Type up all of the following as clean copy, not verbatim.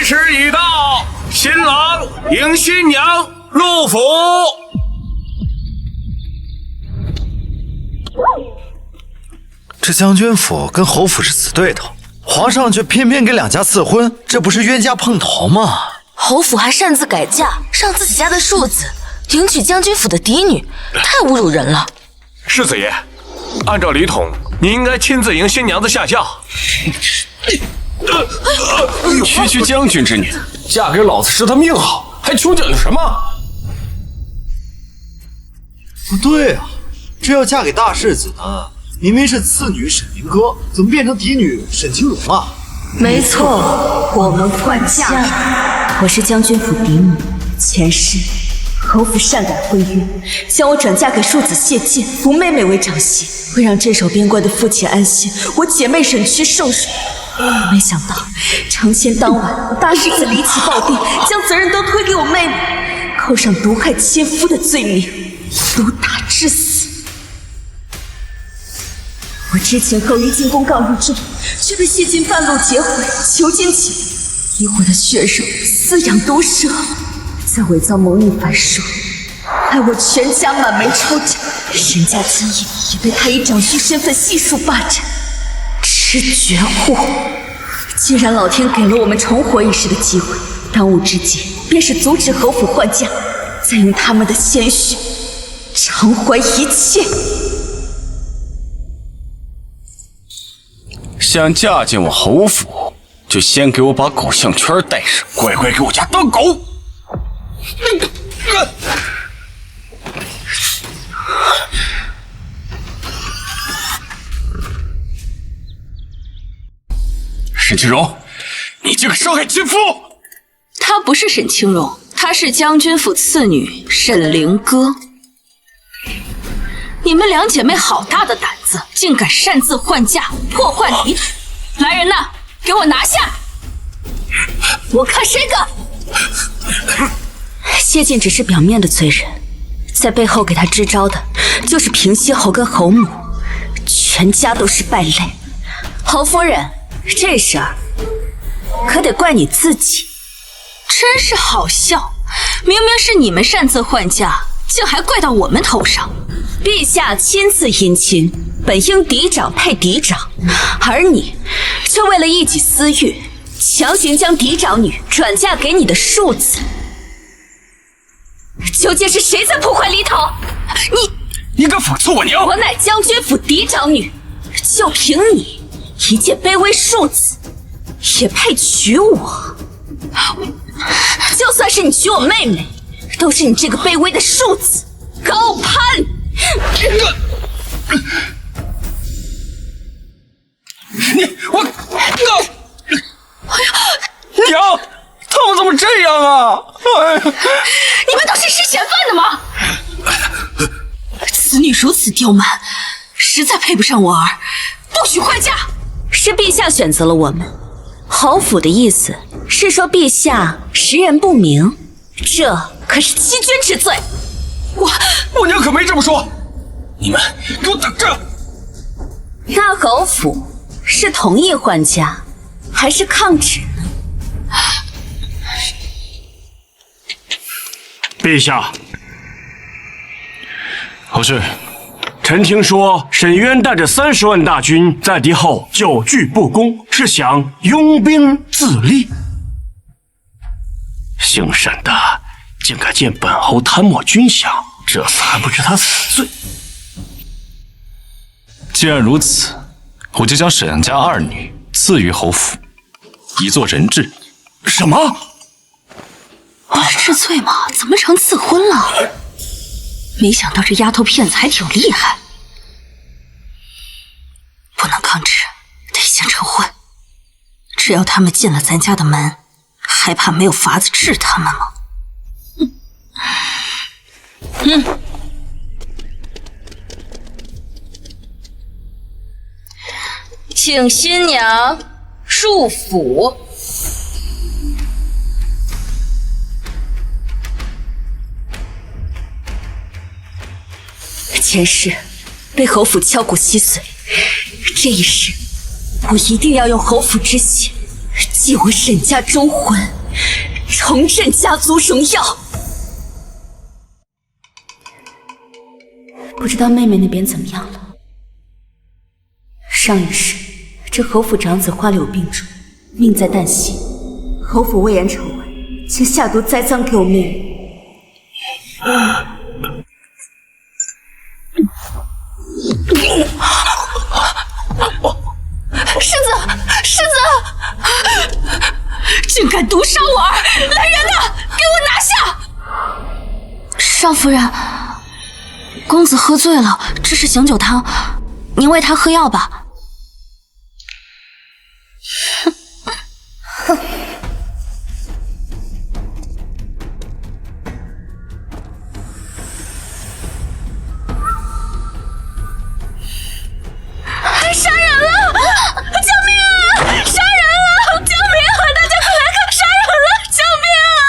时已到，新郎迎新娘入府。这将军府跟侯府是死对头，皇上却偏偏给两家赐婚，这不是冤家碰头吗？侯府还擅自改嫁，让自己家的庶子迎娶将军府的嫡女，太侮辱人了。世子爷，按照礼统，你应该亲自迎新娘子下轿。区将军之女，嫁给老子是他命好，还求讲究什么？不对啊，这要嫁给大世子呢，明明是次女沈凌歌，怎么变成嫡女沈清荣了？没错，我们换嫁了。我是将军府嫡女，前世侯府擅改婚约，将我转嫁给庶子谢剑，扶妹妹为长媳。为让镇守边关的父亲安心，我姐妹沈屈受辱。没想到成亲当晚，大世子离奇暴毙，将责任都推给我妹妹，扣上毒害亲夫的罪名，毒打致死。我之前和于进宫告入之礼，却被谢晋半路劫毁，囚禁起来，以我的血肉饲养毒蛇，再伪造谋逆反蜀，害我全家满门抄斩。沈家基业也被他以长婿身份悉数霸占，吃绝户。既然老天给了我们重活一世的机会，当务之急便是阻止侯府换嫁，再用他们的鲜血偿还一切。想嫁进我侯府，就先给我把狗项圈戴上，乖乖给我家当狗。沈清荣，你这个伤害亲夫！她不是沈清荣，她是将军府次女沈凌歌。你们两姐妹好大的胆子，竟敢擅自换嫁，破坏礼统！来人呐，给我拿下！我看谁敢！谢晋只是表面的罪人，在背后给他支招的，就是平西侯跟侯母，全家都是败类。侯夫人，这事儿可得怪你自己。真是好笑，明明是你们擅自换嫁，竟还怪到我们头上。陛下亲自姻亲，本应嫡长配嫡长，而你却为了一己私欲，强行将嫡长女转嫁给你的庶子。究竟是谁在破坏礼统？你敢讽刺我娘？我乃将军府嫡长女，就凭你一介卑微庶子，也配娶我？就算是你娶我妹妹，都是你这个卑微的庶子高攀！娘，他们怎么这样啊？哎呀，你们都是吃闲饭的吗？此女如此刁蛮，实在配不上我儿，不许换嫁。是陛下选择了我们，侯府的意思是说陛下识人不明，这可是欺君之罪。我娘可没这么说，你们给我等着！那侯府是同意换嫁，还是抗旨呢？陛下，侯氏，臣听说沈渊带着30万大军在敌后久拒不攻，是想拥兵自立。姓沈的竟敢见本侯贪墨军饷，这次还不知他死罪。既然如此，我就将沈家2女赐予侯府，以作人质。什么？不是治罪吗？怎么成赐婚了？没想到这丫头片子还挺厉害。不能抗旨，得先成婚。只要他们进了咱家的门，还怕没有法子治他们吗？请新娘入府。前世被侯府敲骨吸髓，这一世我一定要用侯府之血祭我沈家忠魂。重振家族荣耀。不知道妹妹那边怎么样了？上一世，这侯府长子花柳病重，命在旦夕。侯府魏延丑闻，竟下毒栽赃给我妹妹。世子，竟敢毒杀我儿！来人呐，给我拿下！少夫人，公子喝醉了，这是醒酒汤，您为他喝药吧。杀人了！救命啊！杀人了！救命啊！大家快来看，杀人了！救命啊！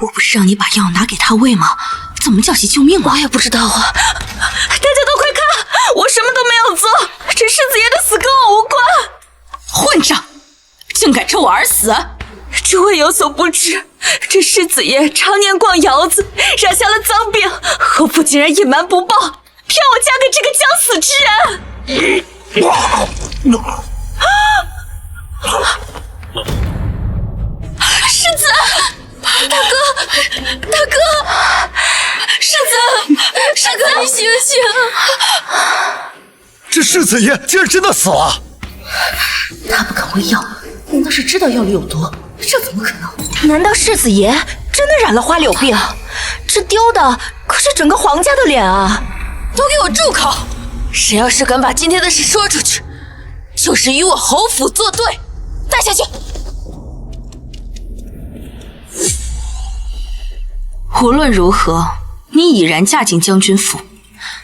我不是让你把药拿给他喂吗？怎么叫起救命了？我也不知道啊！大家都快看，我什么都没有做，这世子爷的死跟我无关。混账！竟敢咒我儿死！诸位有所不知，这世子爷常年逛窑子，染下了脏病，侯府竟然隐瞒不报，骗我嫁给这个将死之人。世子，大哥，世子，你醒醒！这世子爷竟然真的死了！他不肯喂药，难道是知道药里有毒？这怎么可能？难道世子爷真的染了花柳病？这丢的可是整个皇家的脸啊！都给我住口！谁要是敢把今天的事说出去，就是与我侯府作对！带下去！无论如何，你已然嫁进将军府，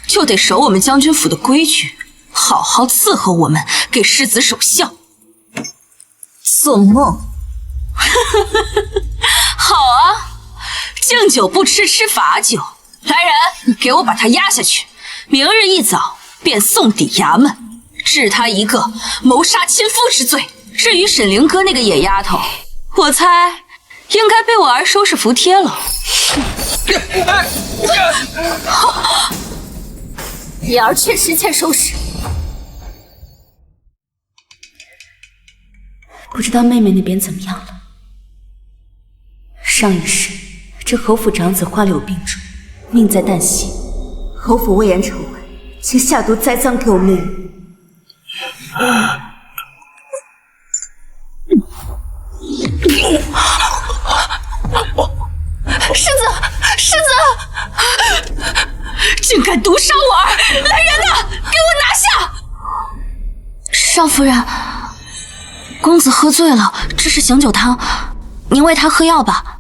就得守我们将军府的规矩，好好伺候我们，给世子守孝。做梦！好啊，敬酒不吃吃罚酒。来人，给我把他押下去，明日一早便送抵衙门，治他一个谋杀亲夫之罪。至于沈凌哥那个野丫头，我猜应该被我儿收拾服帖了。野儿确实欠收拾。不知道妹妹那边怎么样了？上一世，这侯府长子花柳病重，命在旦夕。侯府魏延丑闻，竟下毒栽赃给我妹妹。世子，竟敢毒杀我儿！来人呐，给我拿下！少夫人，公子喝醉了，这是醒酒汤，您为他喝药吧。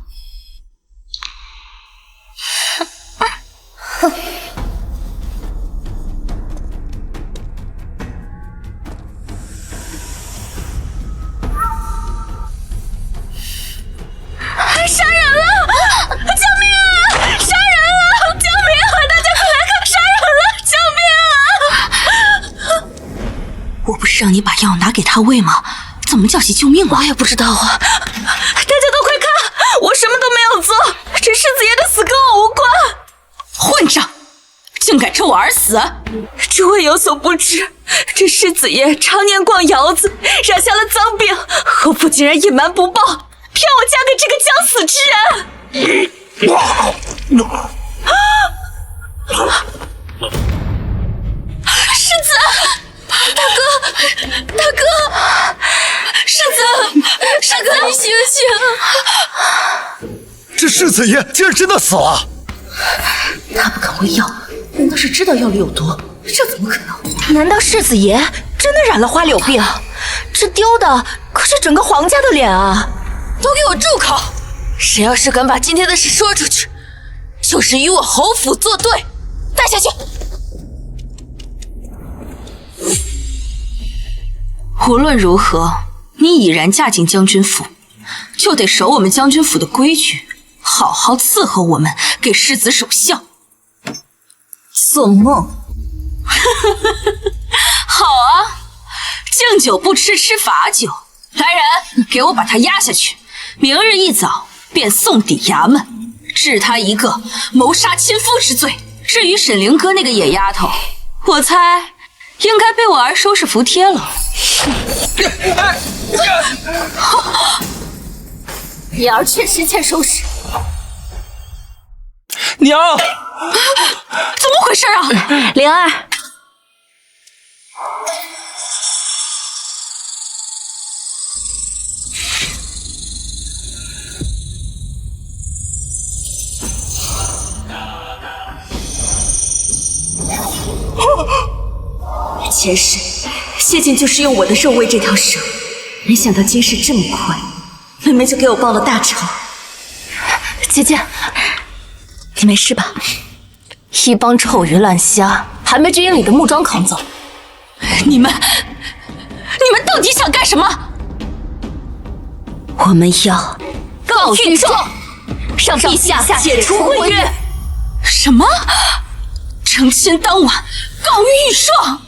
杀人了！救命啊！杀人了！救命啊！大家快来看，杀人了！救命啊！我不是让你把药拿给他喂吗？怎么叫起救命了？我也不知道啊！大家都快看，我什么都没有做，这世子爷的死跟我无关。混账！竟敢咒我儿死！诸位有所不知，这世子爷常年逛窑子，染下了脏病，侯府竟然隐瞒不报，骗我嫁给这个将死之人。世子，大哥，世子，你醒醒！这世子爷竟然真的死了！他不肯喂药，难道是知道药里有毒？这怎么可能？难道世子爷真的染了花柳病？这丢的可是整个皇家的脸啊！都给我住口！谁要是敢把今天的事说出去，就是与我侯府作对！带下去！无论如何，你已然嫁进将军府，就得守我们将军府的规矩，好好伺候我们，给世子守孝。做梦！好啊，敬酒不吃吃罚酒。来人，给我把他押下去，明日一早便送抵衙门，治他一个谋杀亲夫之罪。至于沈凌哥那个野丫头，我猜应该被我儿收拾服帖了。你儿确实欠收拾。娘，怎么回事啊？灵儿，前世谢晋就是用我的肉喂这条蛇，没想到今世这么快，妹妹就给我报了大仇。姐姐，你没事吧？一帮臭鱼烂虾，还没军营里的木桩扛走。你们到底想干什么？我们要告御状，让陛下解除婚约。什么？成亲当晚告御状？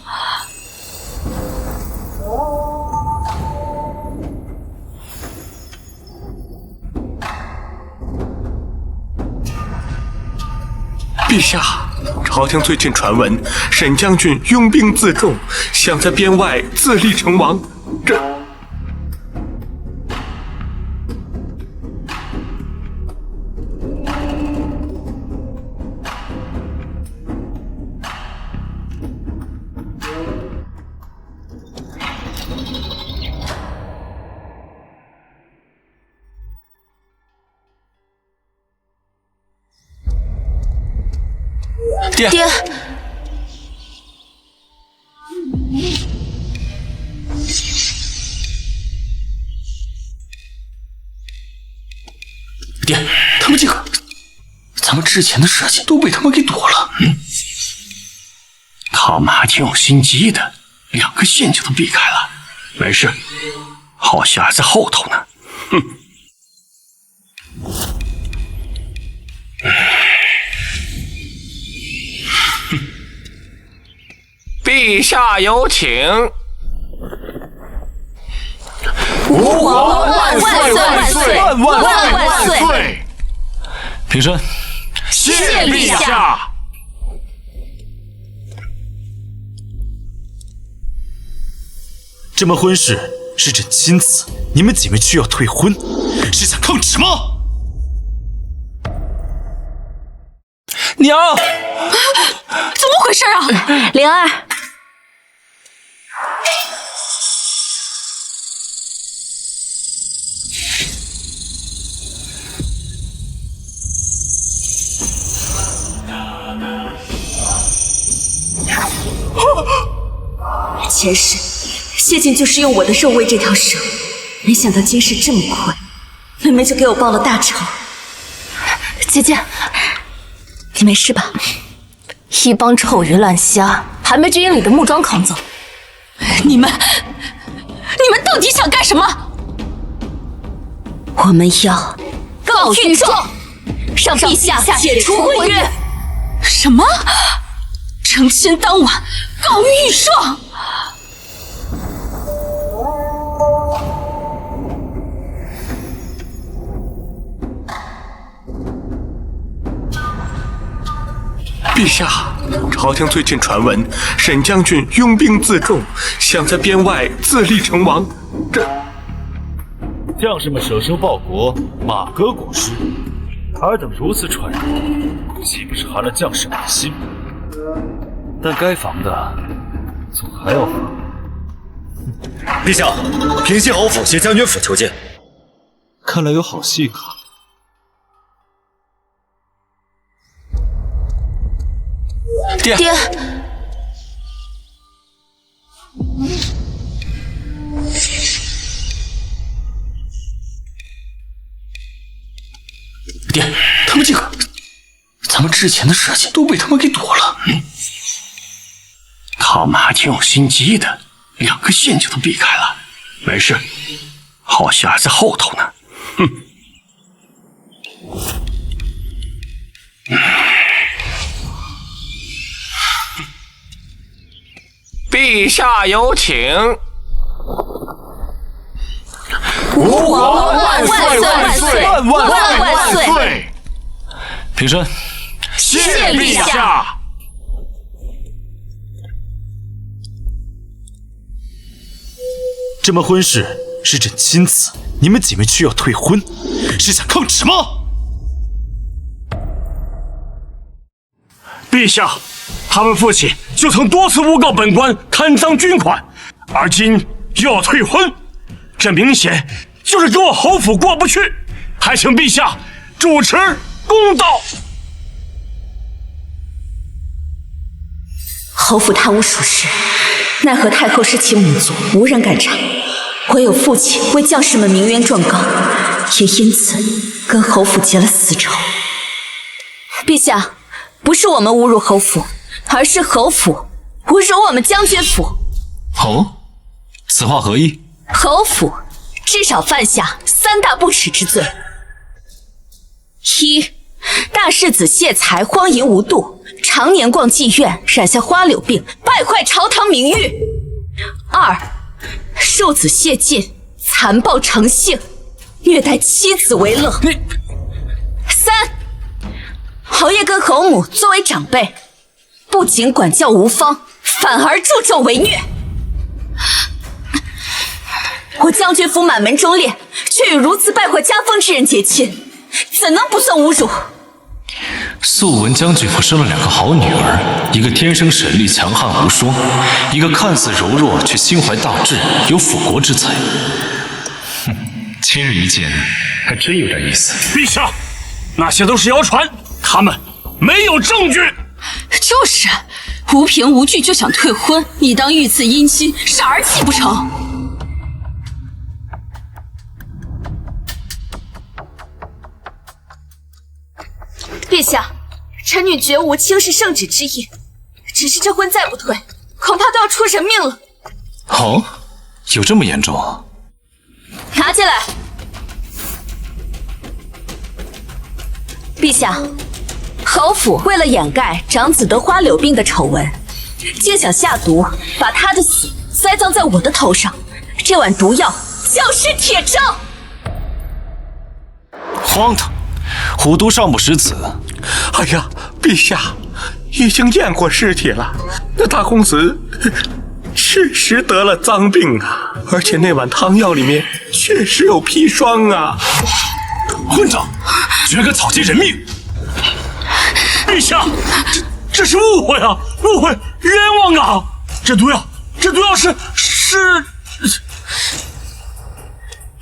陛下，朝廷最近传闻沈将军拥兵自重，想在边外自立成王。这……爹，爹，他们这个，咱们之前的事情都被他们给躲了。他们还挺有心机的，2个陷阱都避开了。没事，好戏还在后头呢。哼。陛下有请。吾皇万岁万岁万岁！平身。谢陛下。这门婚事是朕亲赐，你们姐妹却要退婚，是想抗旨吗？娘，怎么回事啊？灵儿，前世谢晋就是用我的肉喂这条蛇，没想到今世这么快，妹妹就给我报了大仇。姐姐，你没事吧？一帮臭鱼烂虾，还没军营里的木桩扛走。你们到底想干什么？我们要告御状，让陛下解除婚约。什么？成亲当晚告御状？陛下，朝廷最近传闻沈将军拥兵自重，想在边外自立成王。这……将士们舍生报国，马革裹尸，尔等如此传言，岂不是寒了将士们的心？但该防的总还要防。陛下，平西侯府携将军府求见。看来有好戏看。爹，爹，他们这个，咱们之前的事情都被他们给躲了。他们还挺有心机的，2个陷阱都避开了。没事，好戏还在后头呢。哼。陛下有请。吾皇万岁万岁万岁！平身。谢陛下。这门婚事是朕亲赐，你们姐妹却要退婚，是想抗旨吗？陛下，他们父亲就曾多次诬告本官贪赃军款，而今又要退婚，这明显就是跟我侯府过不去，还请陛下主持公道。侯府贪污属实，奈何太后是其母族，无人敢查，唯有父亲为将士们鸣冤状告，也因此跟侯府结了死仇。陛下，不是我们侮辱侯府，而是侯府侮辱我们将军府。哦，此话何意？侯府至少犯下3大不耻之罪：一，大世子谢才荒淫无度，常年逛妓院，染下花柳病，败坏朝堂名誉；二，庶子谢晋残暴成性，虐待妻子为乐；三，侯爷跟侯母作为长辈，不仅管教无方，反而助纣为虐。我将军府满门忠烈，却与如此败坏家风之人结亲，怎能不算侮辱？素闻将军府生了2个好女儿，一个天生神力强悍无双，一个看似柔弱却心怀大志，有辅国之才。哼，今日一见，还真有点意思。陛下，那些都是谣传，他们没有证据。就是，无凭无据就想退婚，你当御赐姻亲傻儿气不成？陛下，臣女绝无轻视圣旨之意，只是这婚再不退，恐怕都要出人命了。哦，有这么严重啊？拿进来。陛下，侯府为了掩盖长子得花柳病的丑闻，竟想下毒，把他的死栽赃在我的头上。这碗毒药就是铁证。荒唐！虎毒尚不食子。哎呀，陛下，已经验过尸体了，那大公子确实得了脏病啊，而且那碗汤药里面确实有砒霜啊！混账，居然敢草菅人命！陛下，这是误会啊，误会，冤枉啊！这毒药是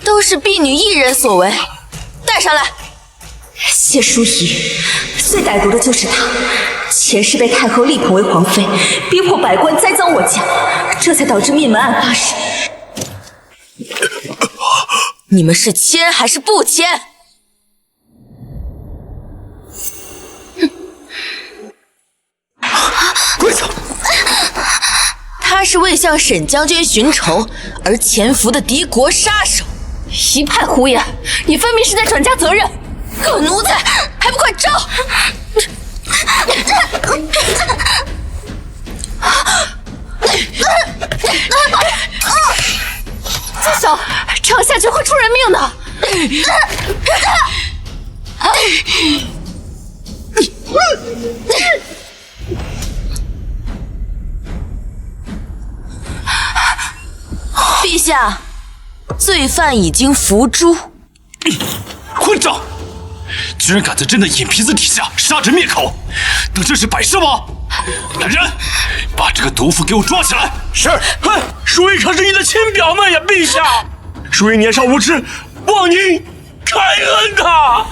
都是婢女一人所为，带上来。谢淑仪，最歹毒的就是她。前世被太后力捧为皇妃，逼迫百官栽赃我家，这才导致灭门案发生。你们是签还是不签？跪下！他是为向沈将军寻仇而潜伏的敌国杀手，一派胡言！你分明是在转嫁责任。狗奴才，还不快招！住手！这样下去会出人命的。陛下，罪犯已经伏诛。混账！居然敢在朕的眼皮子底下杀人灭口，等这是摆设吗？来人，把这个毒妇给我抓起来！是。淑仪可是你的亲表妹呀，陛下！淑仪年少无知，望您开恩呐！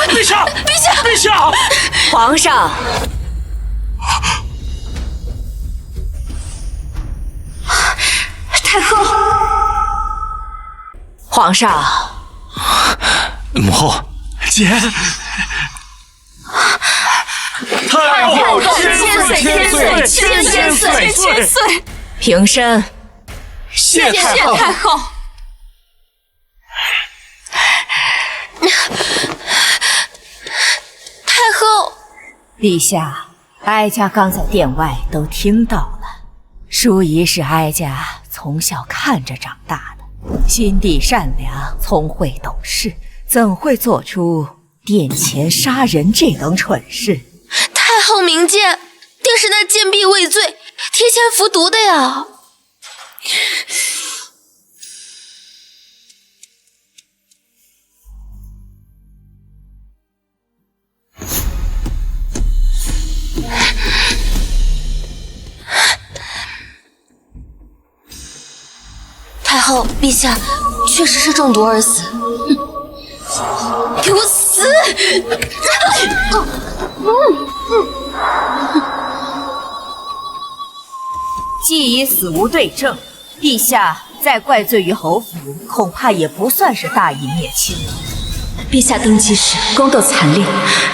陛下，陛下，陛下！皇上，太后，皇上，母后。姐，太后千岁！平身。谢太后。太后，陛下，哀家刚在殿外都听到了。淑仪是哀家从小看着长大的，心地善良，聪慧懂事，怎会做出殿前杀人这等蠢事？太后明鉴，定是那贱婢畏罪，提前服毒的呀。太后，陛下确实是中毒而死。给我死！既已死无对证，陛下再怪罪于侯府，恐怕也不算是大义灭亲。陛下登基时宫斗惨烈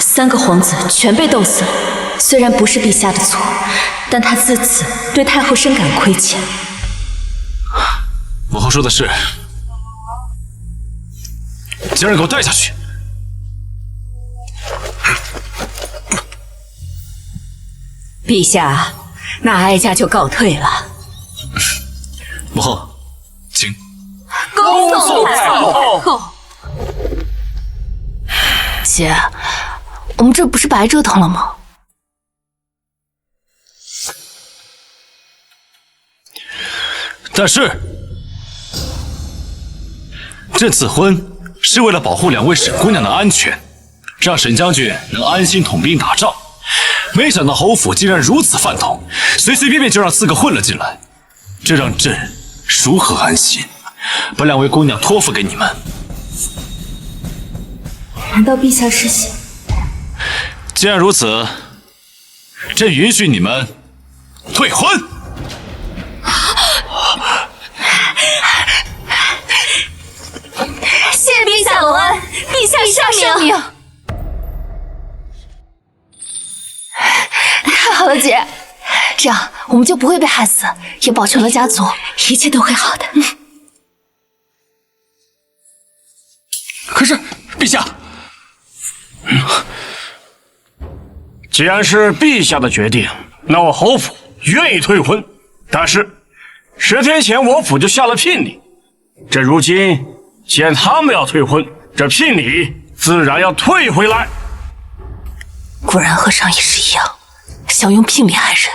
，3个皇子全被斗死了。虽然不是陛下的错，但他自此对太后深感亏欠。母后说的是，将人给我带下去。陛下，那哀家就告退了。母后，请。恭送太后。姐，我们这不是白折腾了吗？但是，朕赐婚是为了保护2位沈姑娘的安全，让沈将军能安心统兵打仗。没想到侯府竟然如此饭桶，随随便便就让4个混了进来，这让朕如何安心？把2位姑娘托付给你们。难道陛下是想？既然如此，朕允许你们退婚。谢陛下隆恩，陛下圣明。太好了，姐，这样我们就不会被害死，也保全了家族，一切都会好的。可是，陛下，既然是陛下的决定，那我侯府愿意退婚。但是10天前我府就下了聘礼，这如今既然他们要退婚，这聘礼自然要退回来。果然和上一世一样，想用聘礼害人。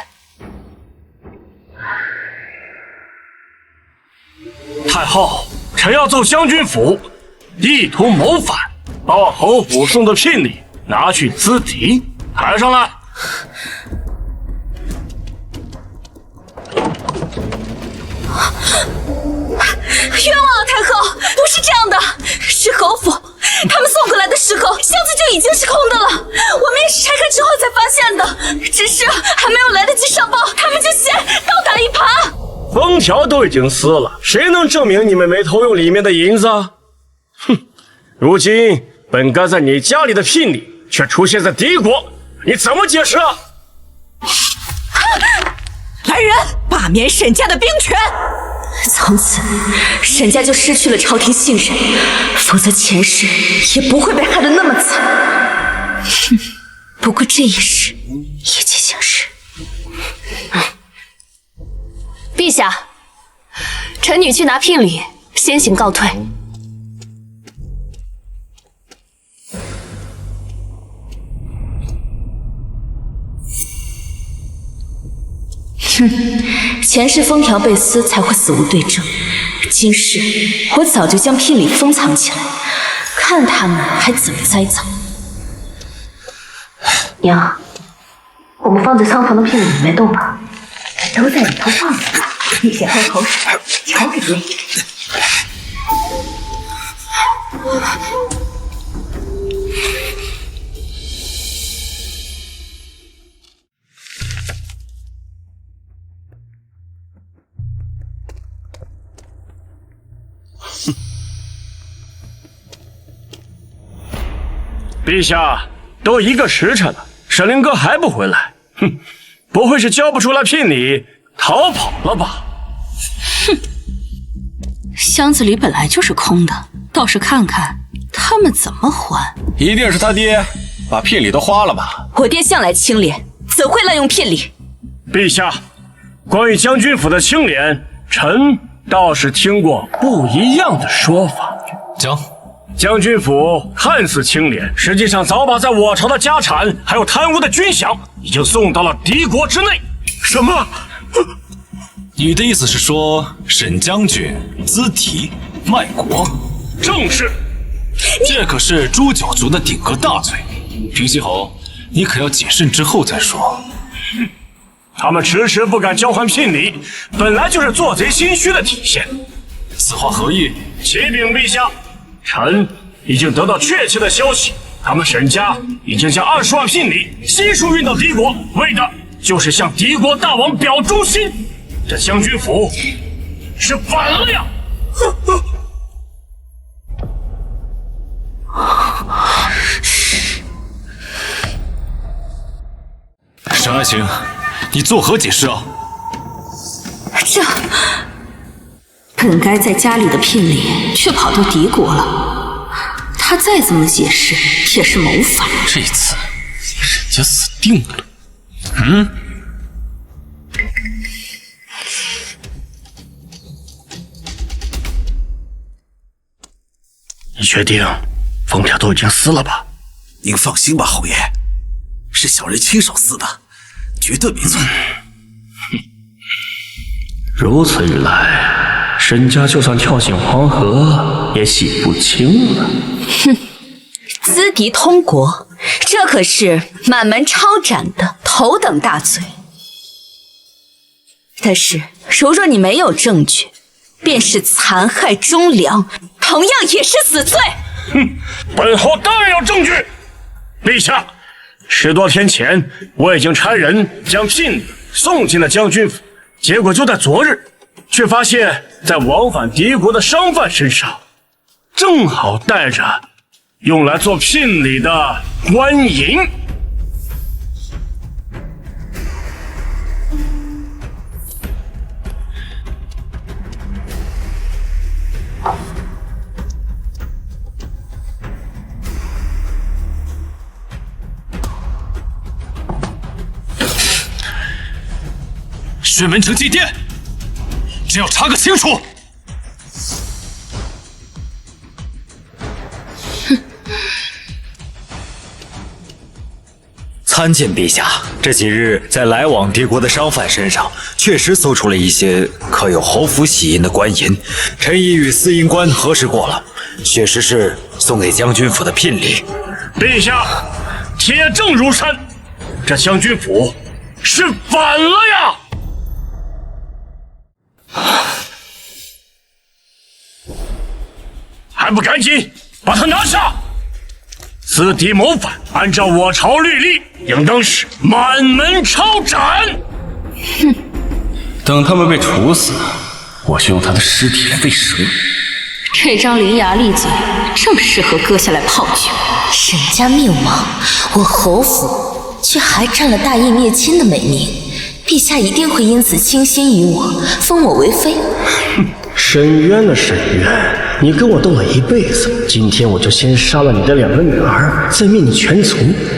太后，臣要奏将军府，意图谋反，把我侯府送的聘礼拿去资敌，抬上来。冤枉了，太后，不是这样的，是侯府，他们送过来的时候，箱子就已经是空的了，我们也是拆开之后才发现的，只是还没有来得及上报，他们就先倒打一耙。封条都已经撕了，谁能证明你们没偷用里面的银子？哼！如今本该在你家里的聘礼，却出现在敌国，你怎么解释啊？来人，罢免沈家的兵权！从此，沈家就失去了朝廷信任，否则前世也不会被害得那么惨。哼！不过这一世，一切相识。陛下，臣女去拿聘礼，先行告退。前世封条被撕才会死无对证，今世我早就将聘礼封藏起来，看他们还怎么栽赃。娘，我们放在仓房的聘礼里面动吧。都在里头放着，你先喝口水，瞧给累。陛下，都1个时辰了，沈凌哥还不回来，哼，不会是交不出来聘礼逃跑了吧？哼，箱子里本来就是空的，倒是看看他们怎么还。一定是他爹把聘礼都花了吧？我爹向来清廉，怎会滥用聘礼？陛下，关于将军府的清廉，臣倒是听过不一样的说法。将军府看似清廉，实际上早把在我朝的家产还有贪污的军饷已经送到了敌国之内。什么？你的意思是说，沈将军资敌卖国？正是。这可是诛九族的顶格大罪。平西侯，你可要谨慎之后再说。他们迟迟不敢交还聘礼，本来就是做贼心虚的体现。此话何意？启禀陛下，臣已经得到确切的消息，他们沈家已经将20万聘礼悉数运到敌国，为的就是向敌国大王表忠心。这将军府是反了呀！沈爱卿，你作何解释啊？这本该在家里的聘礼，却跑到敌国了。他再怎么解释，也是谋反。这次人家死定了。你确定封条都已经撕了吧？您放心吧，侯爷，是小人亲手撕的，绝对没错。如此一来，沈家就算跳进黄河，也洗不清了。哼，资敌通国，这可是满门抄斩的头等大罪。但是，如若你没有证据，便是残害忠良，同样也是死罪。哼，本侯当然有证据。陛下，10多天前我已经差人将聘礼送进了将军府，结果就在昨日，却发现在往返敌国的商贩身上，正好带着用来做聘礼的官银。宣文城祭奠，只要查个清楚。参见陛下，这几日在来往敌国的商贩身上，确实搜出了一些刻有侯府玺印的官银。臣已与司银官核实过了，确实是送给将军府的聘礼。陛下，铁证如山，这将军府是反了呀！还不赶紧把他拿下！资敌谋反，按照我朝律例，应当是满门抄斩。哼，等他们被处死，我就用他的尸体来喂蛇。这张伶牙俐嘴，正适合割下来泡酒。沈家灭亡，我侯府却还占了大义灭亲的美名，陛下一定会因此倾心于我，封我为妃。沈渊啊沈渊，你跟我斗了一辈子，今天我就先杀了你的2个女儿，再灭你全族，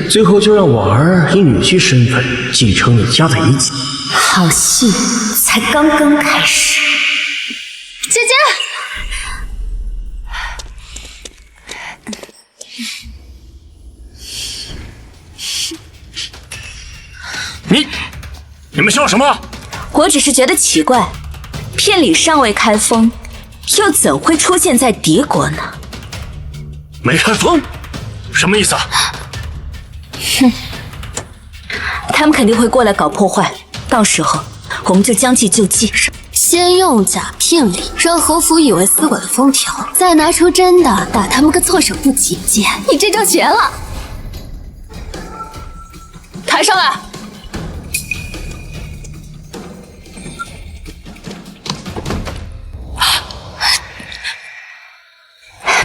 最后就让我儿以女婿身份继承你家的遗迹。好戏才刚刚开始。姐姐，你们笑什么？我只是觉得奇怪，聘礼尚未开封，又怎会出现在敌国呢？没开封？什么意思啊？哼，他们肯定会过来搞破坏，到时候我们就将计就计。先用假聘礼让侯府以为撕毁了封条，再拿出真的打他们个措手不及。姐，你这招绝了！抬上来！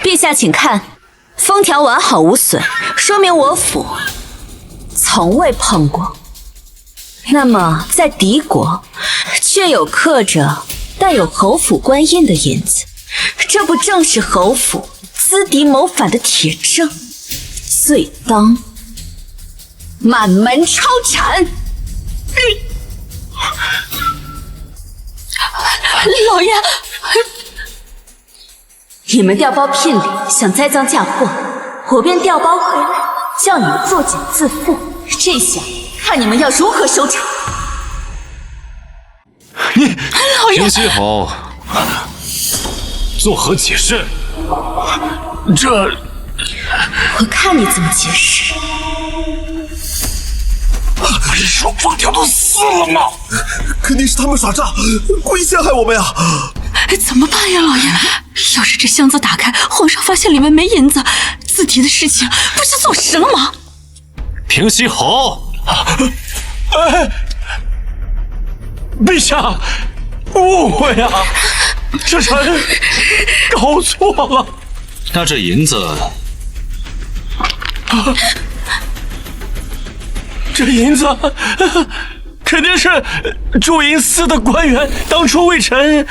陛下，请看，封条完好无损，说明我府从未碰过。那么，在敌国却有刻着带有侯府官印的银子，这不正是侯府资敌谋反的铁证？罪当满门抄斩！老爷，你们调包聘礼想栽赃嫁祸，我便调包回来，叫你们作茧自缚。这下看你们要如何收场。你老爷，平西侯，作何解释？这，我看你怎么解释。不是说方条都死了吗？肯定是他们耍诈，故意陷害我们呀！怎么办呀，老爷？要是这箱子打开，皇上发现里面没银子，自提的事情不是坐实了吗？平西侯，陛下，误会啊！这臣搞错了。那这银子，这银子肯定是驻银司的官员当初为臣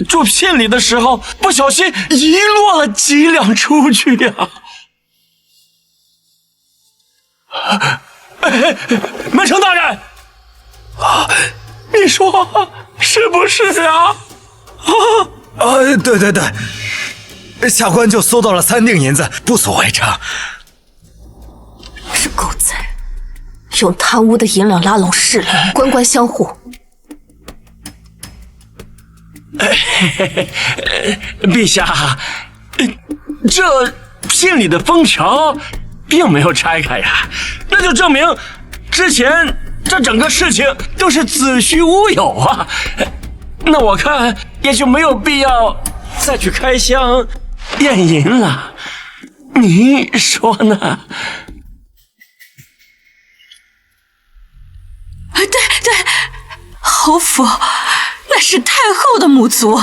做聘礼的时候，不小心遗落了几两出去呀。门丞大人，你说是不是啊？对对对，下官就搜到了3锭银子，不足为证。这狗贼用贪污的银两拉拢势力，官官相护。陛下，这聘礼的封条并没有拆开呀，那就证明之前这整个事情都是子虚乌有啊。那我看也就没有必要再去开箱验银了，你说呢？对，侯府那是太后的母族，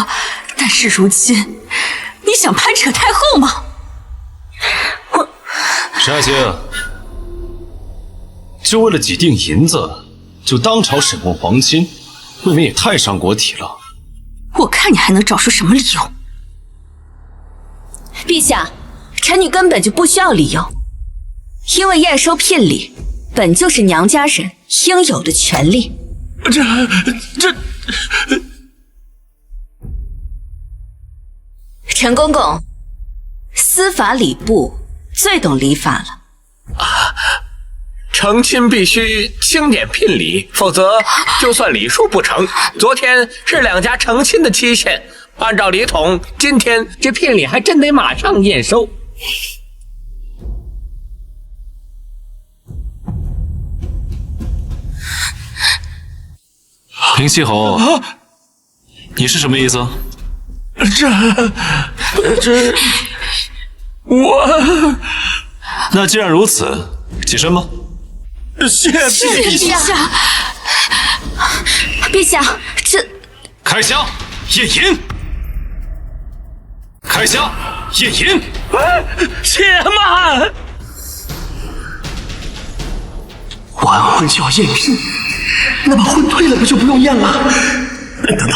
但是如今你想攀扯太后吗？沈爱卿，就为了几锭银子，就当朝审问皇亲，未免也太伤国体了。我看你还能找出什么理由？陛下，臣女根本就不需要理由，因为验收聘礼本就是娘家人应有的权利。这，陈公公，司法礼部最懂礼法了。成亲必须清点聘礼，否则就算礼数不成。昨天是两家成亲的期限，按照礼统，今天这聘礼还真得马上验收。平西侯，你是什么意思？我……那既然如此，起身吧。谢陛下。陛下，这开箱验银，开箱验银。且慢，完婚就要验聘，那把婚退了不就不用验了？等等，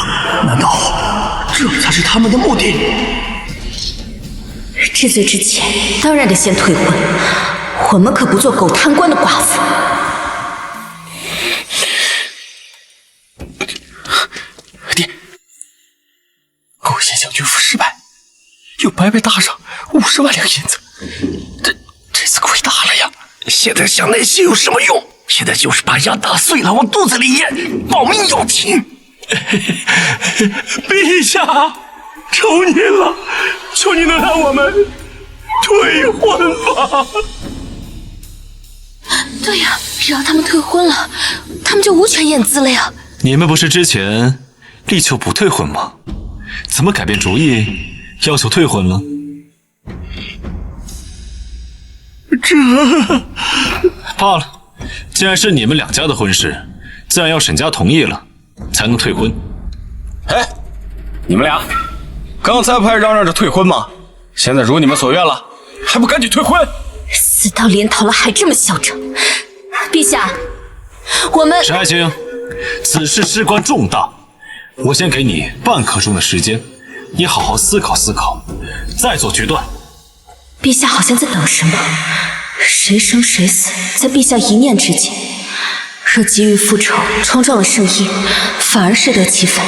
难道这才是他们的目的？治罪之前，当然得先退婚。我们可不做狗贪官的寡妇。爹，狗先想军服失败，又白被搭上50万两银子，这次亏大了呀！现在想那些有什么用？现在就是把牙打碎了往肚子里咽，保命要紧。陛下，求您了，求您能让我们退婚吧。对呀，只要他们退婚了，他们就无权验资了呀。你们不是之前力求不退婚吗？怎么改变主意，要求退婚了？罢了，既然是你们两家的婚事，自然要沈家同意了，才能退婚。哎，你们俩，刚才不还嚷嚷着退婚吗？现在如你们所愿了，还不赶紧退婚？死到临头了还这么嚣张！陛下，我们沈爱卿，此事事关重大，我先给你半刻钟的时间，你好好思考思考，再做决断。陛下好像在等什么，谁生谁死，在陛下一念之间。若急于复仇，冲撞了圣意，反而适得其反。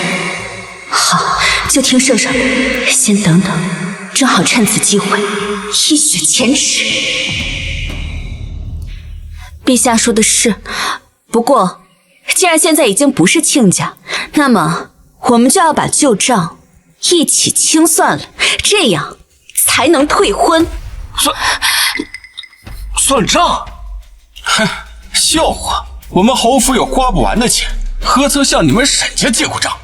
好，就听圣上的，先等等，正好趁此机会一雪前耻。陛下说的是，不过既然现在已经不是亲家，那么我们就要把旧账一起清算了，这样才能退婚。算账？哼，笑话！我们侯府有花不完的钱，何曾向你们沈家借过账？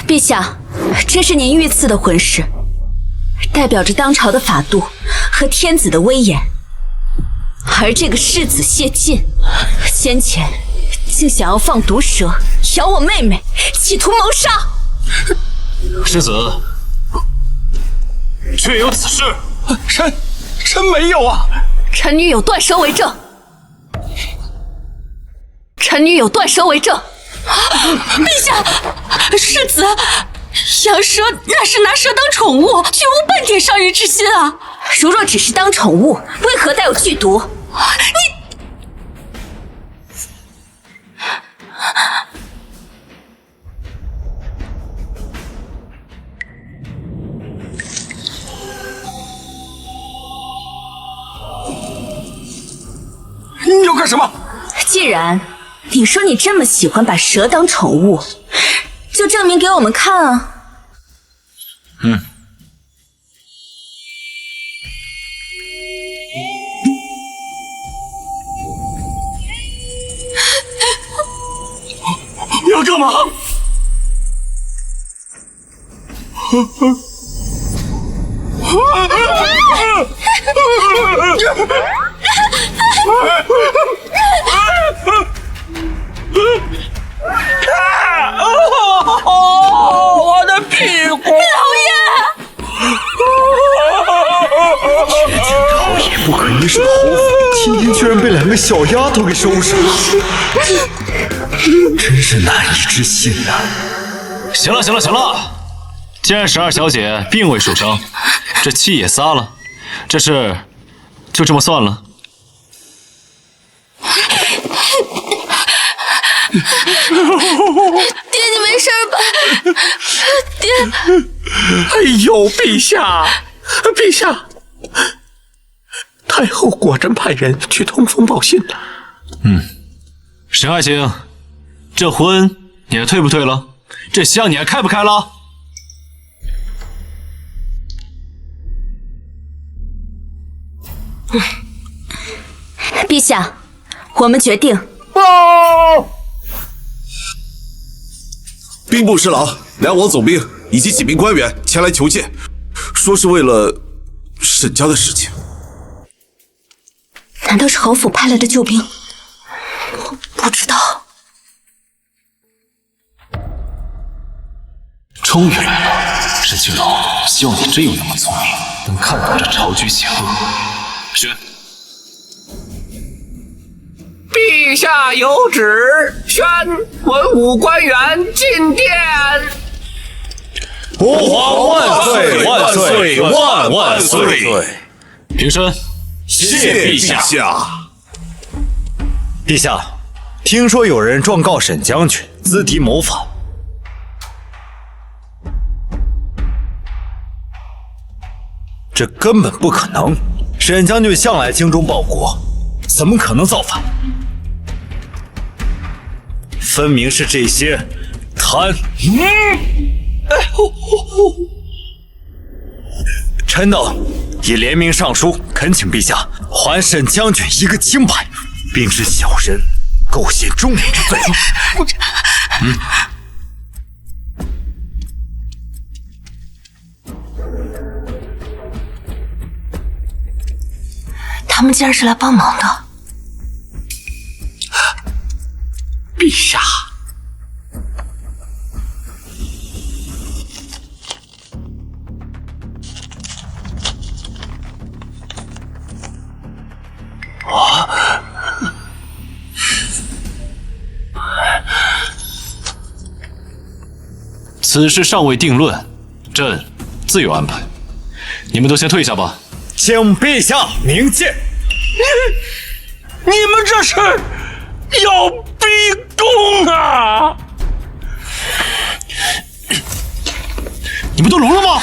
陛下，这是您御赐的婚事，代表着当朝的法度和天子的威严。而这个世子谢晋，先前竟想要放毒蛇咬我妹妹，企图谋杀。世子，确有此事？臣没有啊！臣女有断舌为证。臣女有断舌为证。陛下，世子养蛇那是拿蛇当宠物，绝无半点伤人之心啊！如若只是当宠物，为何带有剧毒？你要干什么？既然你说你这么喜欢把蛇当宠物，就证明给我们看啊！你要干嘛？我的屁股！老爷！朝野不可一世的侯府，今天居然被两个小丫头给收拾了，真是难以置信呐！行了，既然12小姐并未受伤，这气也撒了，这事就这么算了。爹，你没事吧？爹！哎呦，陛下，陛下，太后果真派人去通风报信了。沈爱卿，这婚你还退不退了？这香你还开不开了？陛下，我们决定。兵部侍郎、两网总兵以及几名官员前来求见，说是为了沈家的事情。难道是侯府派来的救兵？我不知道。终于来了，沈君龙，希望你真有那么聪明，能看到这朝局险恶。宣。陛下有旨，宣文武官员进殿。吾皇万岁万岁万万岁！平身。谢陛下。陛下，听说有人状告沈将军资敌谋反。这根本不可能！沈将军向来精忠报国，怎么可能造反？分明是这些贪……臣等已联名上书，恳请陛下还沈将军一个清白，并治小人构陷忠民之罪。他们竟然是来帮忙的。陛下，此事尚未定论，朕自有安排。你们都先退下吧。请陛下明鉴。你们这是要逼宫啊！你们都聋了吗？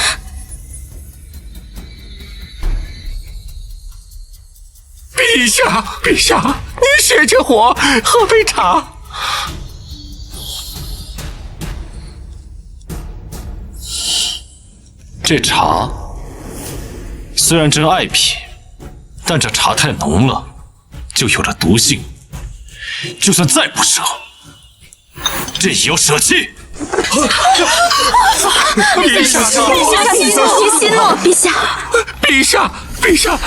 陛下，陛下，您歇歇火，喝杯茶。这茶虽然真爱品，但这茶太浓了，就有了毒性。就算再不舍，这也要舍弃。陛下，陛下，陛下，陛下，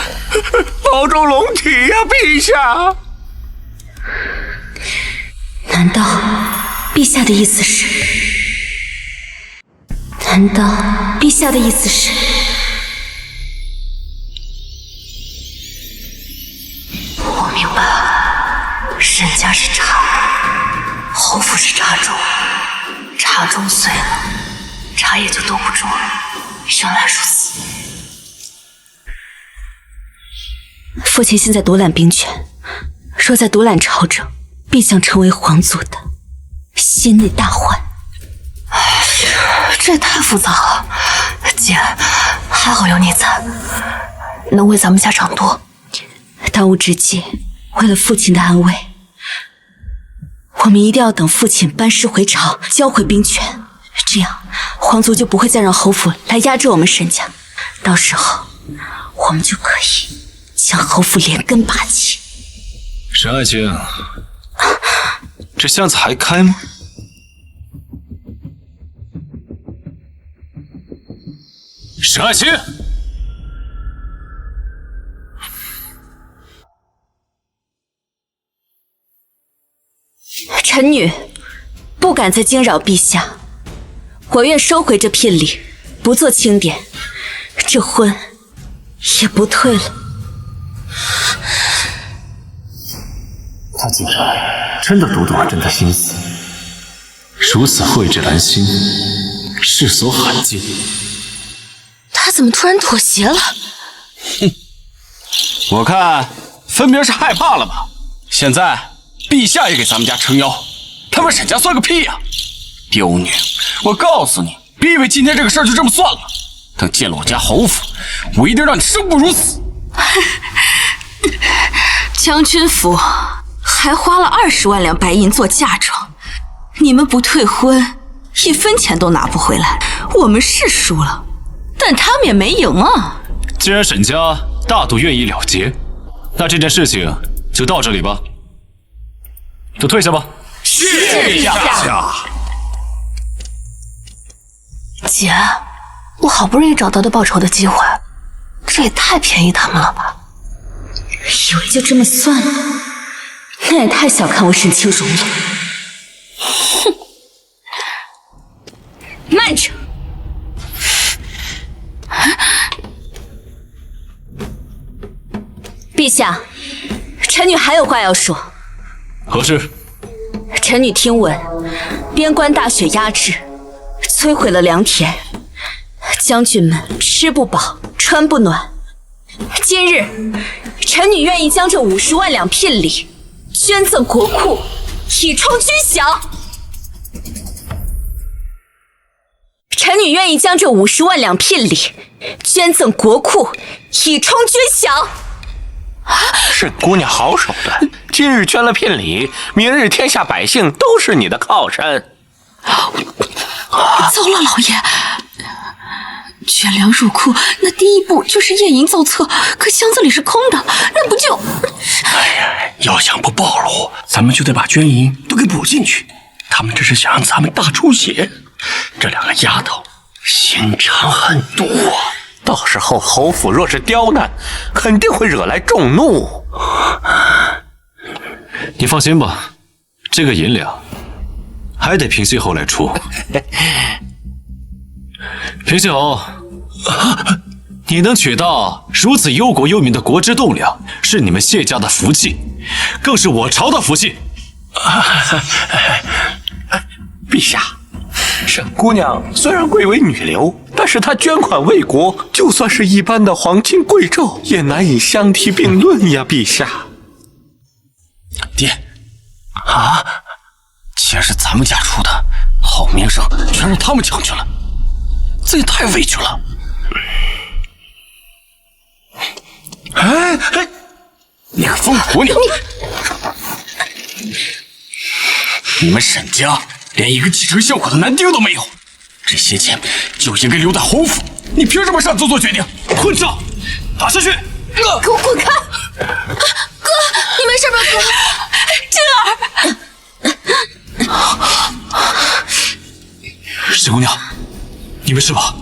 保重龙体呀，陛下！难道陛下的意思是？难道陛下的意思是？我明白了，沈家是茶，侯府是茶盅，茶盅碎了，茶也就兜不住了。原来如此。父亲现在独揽兵权，若再独揽朝政，必将成为皇族的心内大患。这也太复杂了，姐，还好有你在，能为咱们家掌舵。当务之急，为了父亲的安危，我们一定要等父亲班师回朝，交回兵权，这样皇族就不会再让侯府来压制我们沈家，到时候我们就可以将侯府连根拔起。沈爱卿，这箱子还开吗？沈爱卿，臣女不敢再惊扰陛下，我愿收回这聘礼，不做清点，这婚也不退了。他竟然真的读懂了朕的心思，如此蕙质兰心，世所罕见。他怎么突然妥协了？我看分明是害怕了吧。现在陛下也给咱们家撑腰，他们沈家算个屁呀！丢女，我告诉你，别以为今天这个事儿就这么算了。等见了我家侯府，我一定让你生不如死。将军府还花了20万两白银做嫁妆，你们不退婚，1分钱都拿不回来。我们是输了，但他们也没赢啊。既然沈家大度愿意了结，那这件事情就到这里吧，都退下吧。谢陛下。姐，我好不容易找到的报仇的机会，这也太便宜他们了吧？以为就这么算了？那也太小看我沈清荣了。哼！慢着！陛下，臣女还有话要说。何事？臣女听闻，边关大雪压制，摧毁了良田，将军们吃不饱，穿不暖。今日，臣女愿意将这50万两聘礼捐赠国库，以充军饷。臣女愿意将这50万两聘礼捐赠国库，以充军饷。沈姑娘好手段，今日捐了聘礼，明日天下百姓都是你的靠山。糟了，老爷！捐粮入库，那第一步就是验银造册，可箱子里是空的，那不就……哎呀，要想不暴露，咱们就得把捐银都给补进去。他们这是想让咱们大出血。这2个丫头心肠狠毒啊！到时候侯府若是刁难，肯定会惹来众怒。你放心吧，这个银两还得平西侯来出。平西侯，你能娶到如此忧国忧民的国之栋梁，是你们谢家的福气，更是我朝的福气。陛下，沈姑娘虽然贵为女流，但是她捐款为国，就算是一般的皇亲贵胄，也难以相提并论呀，陛下。爹，啊，钱是咱们家出的，好名声全让他们抢去了。这也太委屈了。你个疯婆娘！你们沈家连一个继承香火的男丁都没有，这些钱就应该留在侯府。你凭什么擅自做决定？混账！打下去！给我滚开！哥，你没事吧？哥，真儿，沈姑娘，你没事吧？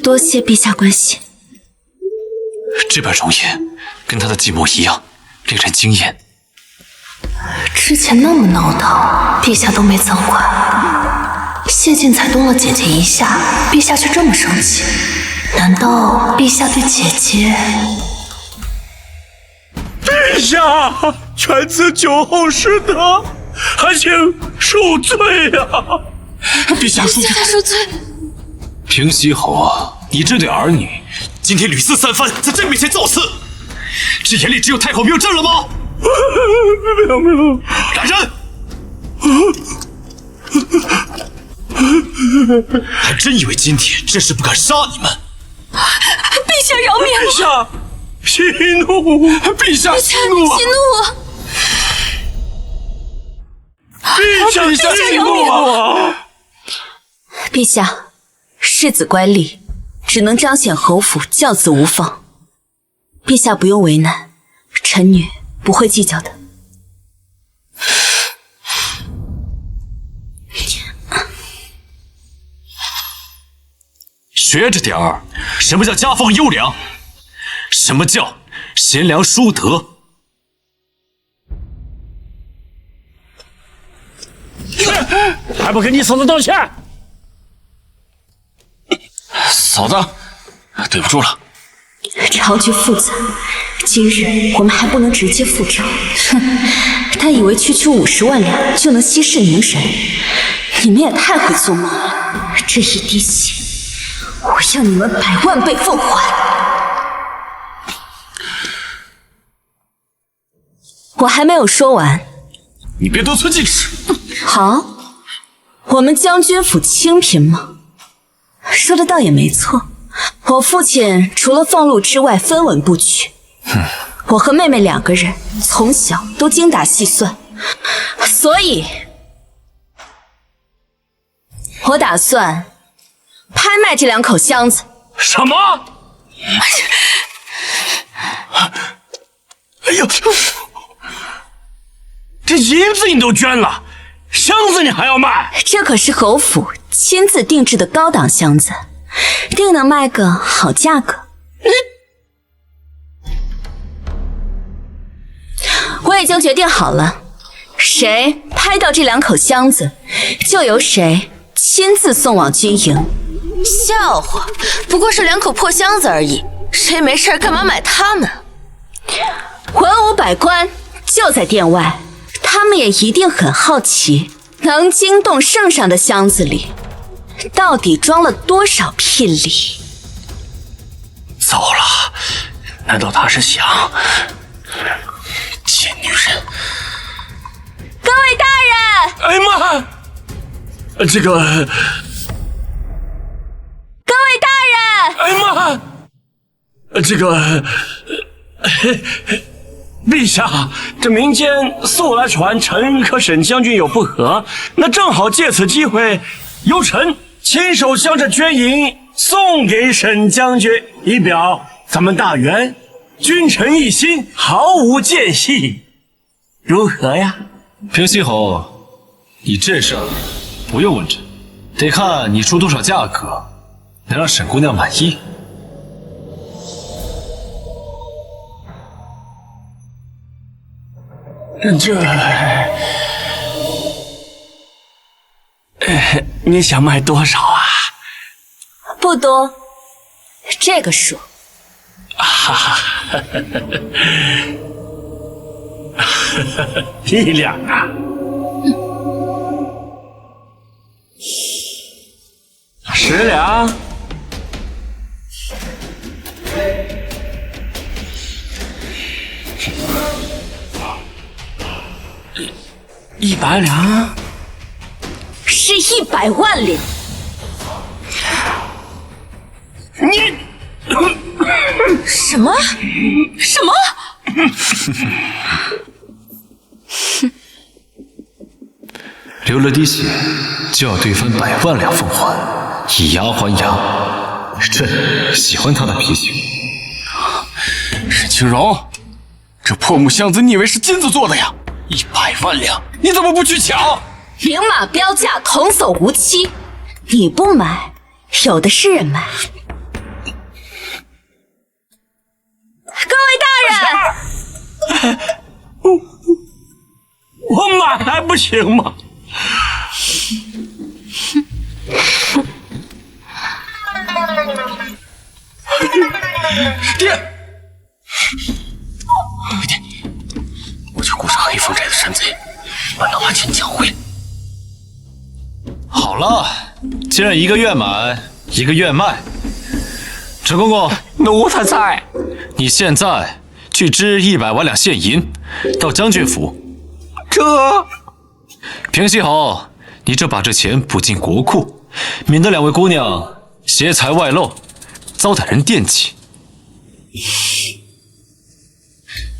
多谢陛下关心。这般容颜跟他的继母一样，令人惊艳。之前那么闹腾，陛下都没曾管，谢晋才动了姐姐一下，陛下却这么生气，难道陛下对姐姐？陛下，全赐酒后失德，还请恕罪呀！陛下恕罪！陛下恕罪！平西侯啊，你这对儿女今天屡次三番在朕面前造次，这眼里只有太后没有朕了吗？没有，来人！还真以为今天朕是不敢杀你们？陛下饶命！陛下息怒！陛下息怒啊！息怒啊！陛下息怒啊！陛下，世子乖戾，只能彰显侯府教子无方。陛下不用为难，臣女不会计较的。学着点儿，什么叫家风优良？什么叫贤良淑德？还不给你嫂子道歉？嫂子，对不住了。朝局复杂，今日我们还不能直接复仇。哼，他以为区区50万两就能息事宁神，你们也太会做梦了。这一滴血，我要你们100万倍奉还。我还没有说完。你别得寸进尺。好，我们将军府清贫吗？说的倒也没错。我父亲除了俸禄之外分文不取，我和妹妹2个人从小都精打细算，所以我打算拍卖这2口箱子。什么？哎呦，这银子你都捐了，箱子你还要卖？这可是侯府亲自定制的高档箱子，定能卖个好价格。我已经决定好了，谁拍到这2口箱子，就由谁亲自送往军营。笑话，不过是2口破箱子而已，谁没事干嘛买它们？文武百官就在殿外，他们也一定很好奇，能惊动圣上的箱子里到底装了多少聘礼。糟了，难道他是想贱女人？各位大人！哎妈！这个，各位大人！哎妈！这个，陛下，这民间素来传臣和沈将军有不和，那正好借此机会，由臣亲手将这捐银送给沈将军，以表咱们大元君臣一心，毫无间隙，如何呀？平西侯，你这事儿不用问朕，得看你出多少价格，能让沈姑娘满意。这，你想卖多少啊？不多，这个数。1两啊！10两。100两，是100万两。你什么？什么？流了滴血，就要对翻100万两凤凰，以牙还牙。朕喜欢他的脾气。沈清荣，这破木箱子你以为是金子做的呀？100万两，你怎么不去抢？明码标价，童叟无欺。你不买，有的是人买。各位大人，我买还不行吗？爹，爹，我去顾上黑风寨的山贼，把那把钱抢回来。好了，既然一个愿买，一个愿卖。陈公公，奴才在。你现在去支100万两现银，到将军府。这，平西侯，你这把这钱补进国库，免得2位姑娘挟财外露，遭歹人惦记。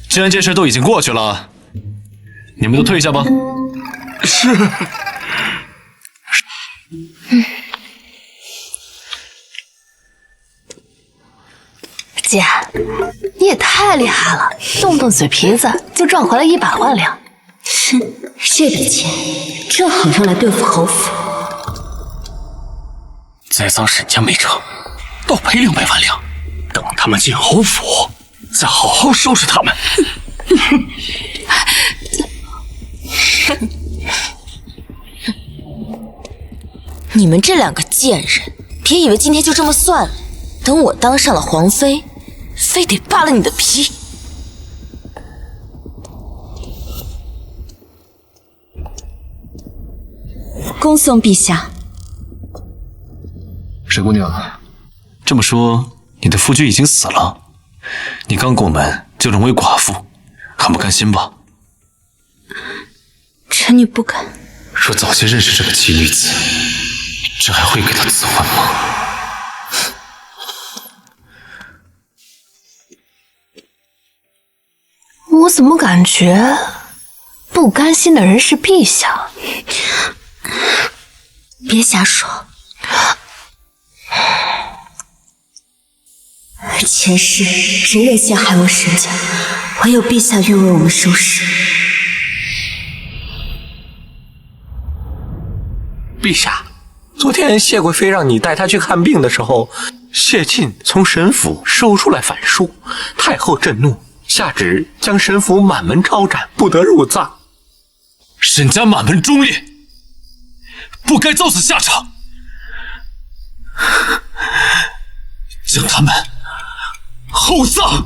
既然这事都已经过去了，你们都退下吧。是。姐，你也太厉害了，动动嘴皮子就赚回来100万两。哼，这笔钱正好用来对付侯府。栽赃沈家没成，倒赔200万两，等他们进侯府，再好好收拾他们。你们这2个贱人，别以为今天就这么算了，等我当上了皇妃，非得扒了你的皮。恭送陛下。沈姑娘，这么说，你的夫君已经死了，你刚过门就沦为寡妇，很不甘心吧？臣女不敢。若早些认识这个奇女子，朕还会给她赐婚吗？我怎么感觉不甘心的人是陛下？别瞎说。前世谁人陷害我沈家，唯有陛下愿为我们收拾。陛下，昨天谢贵妃让你带她去看病的时候，谢晋从沈府搜出来反书，太后震怒，下旨将沈府满门抄斩，不得入葬。沈家满门忠烈，不该遭此下场，将他们厚葬。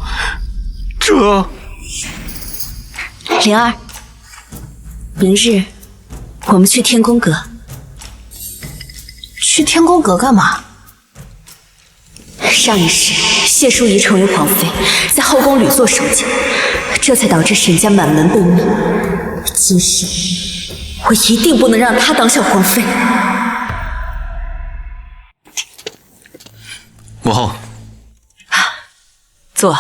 这，灵儿，明日我们去天宫阁。去天宫阁干嘛？上一世谢淑仪成为皇妃，在后宫屡做手脚，这才导致沈家满门被灭。今世我一定不能让她当上皇妃。母后，坐。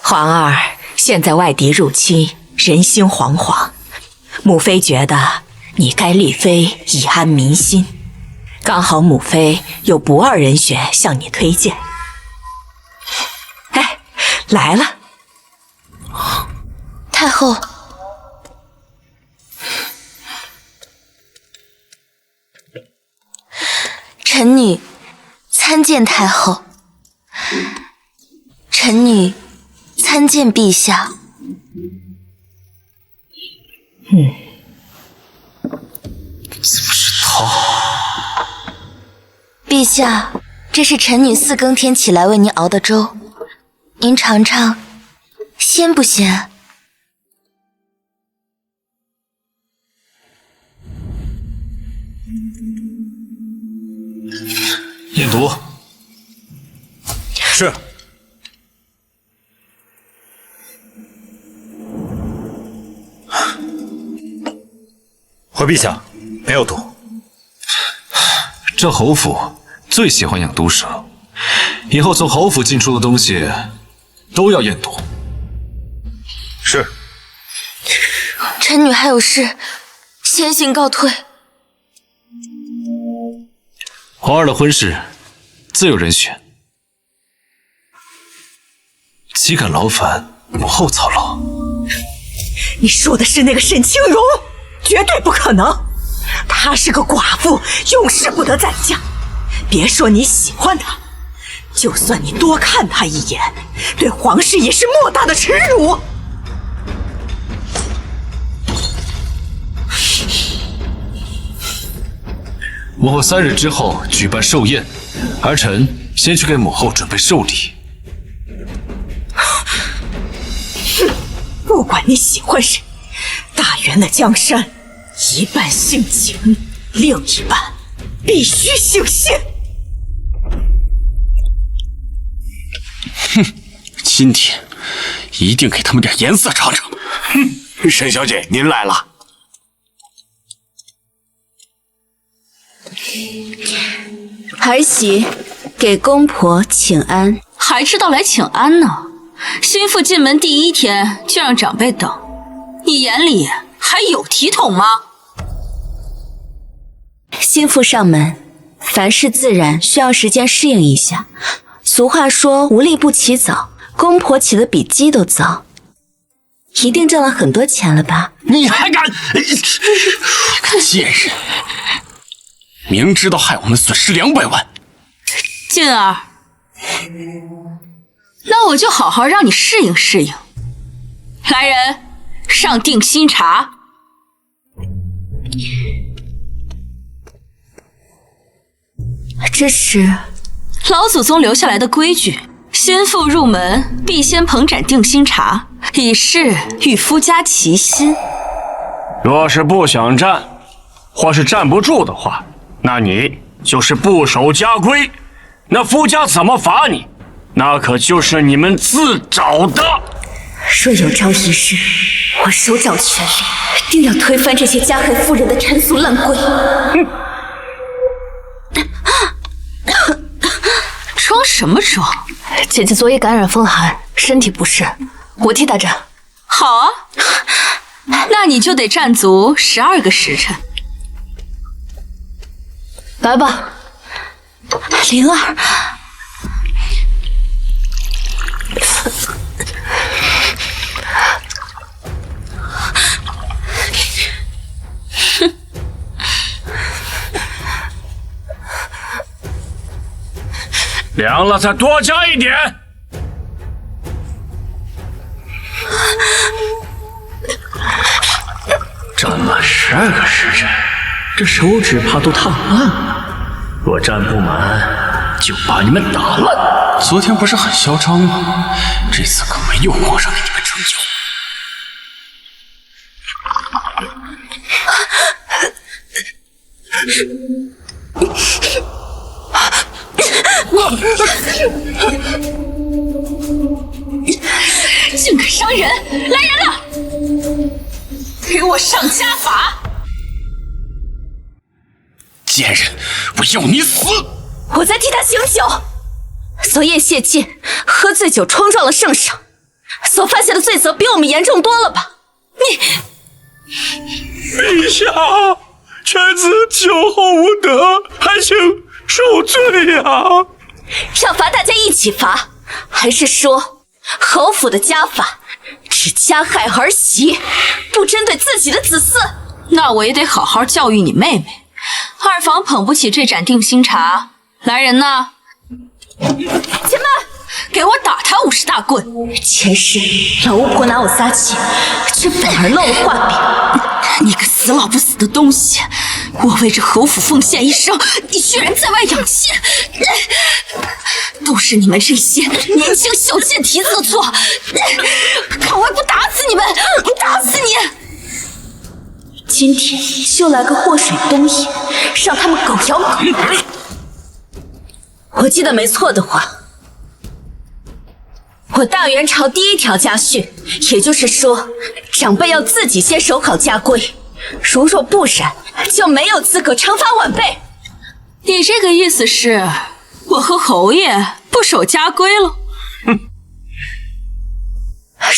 皇儿现在外敌入侵，人心惶惶，母妃觉得你该立妃以安民心，刚好母妃有不二人选向你推荐。哎，来了。太后，臣女参见太后。臣女参见陛下。怎么是他？陛下，这是臣女4更天起来为您熬的粥，您尝尝，鲜不鲜？验毒。是。回陛下，没有毒。这侯府最喜欢养毒蛇，以后从侯府进出的东西都要验毒。是。臣女还有事，先行告退。皇儿的婚事自有人选，岂敢劳烦母后操劳？你说的是那个沈清荣？绝对不可能！她是个寡妇，永世不得再嫁。别说你喜欢她，就算你多看她一眼，对皇室也是莫大的耻辱。母后3日之后举办寿宴，儿臣先去给母后准备寿礼。不管你喜欢谁，大元的江山，一半姓景，另一半必须姓谢。今天一定给他们点颜色尝尝。沈小姐，您来了。儿媳给公婆请安，还知道来请安呢？心腹进门第1天就让长辈等，你眼里还有体统吗？心腹上门，凡事自然需要时间适应一下。俗话说无利不起早，公婆起得比鸡都早，一定挣了很多钱了吧？你还敢！你个贱人！明知道害我们损失200万，静儿，那我就好好让你适应适应。来人，上定心茶。这是老祖宗留下来的规矩，新妇入门必先捧盏定心茶，以示与夫家齐心。若是不想站，或是站不住的话，那你就是不守家规。那夫家怎么罚你，那可就是你们自找的。若有朝一日，我手掌权力，定要推翻这些加害妇人的陈俗烂规。装什么装？姐姐昨夜感染风寒，身体不适，我替她站。好啊，那你就得站足12个时辰。来吧，灵儿。凉了再多加一点。站满12个时辰，这手指怕都烫烂了。若站不满，就把你们打烂。昨天不是很嚣张吗？这次可没有皇上给你们撑腰。竟敢伤人！来人了，给我上家法！贱人，我要你死！我在替他醒酒。昨夜谢晋喝醉酒冲撞了圣上，所犯下的罪责比我们严重多了吧？陛下，臣子酒后无德，还请恕罪呀！要罚大家一起罚，还是说侯府的家法只加害儿媳，不针对自己的子嗣？那我也得好好教育你妹妹。二房捧不起这盏定心茶，来人呐！前慢，给我打他50大棍！前世老巫婆拿我撒气，却反而漏了画柄。你个死老不死的东西！我为这侯府奉献一生，你居然在外养妾！都是你们这些年轻小贱蹄子的错！看我不打死你们！打死你！今天就来个祸水东移，让他们狗咬狗。我记得没错的话，我大元朝第1条家训，也就是说，长辈要自己先守好家规，如若不然，就没有资格惩罚晚辈。你这个意思是，我和侯爷不守家规了？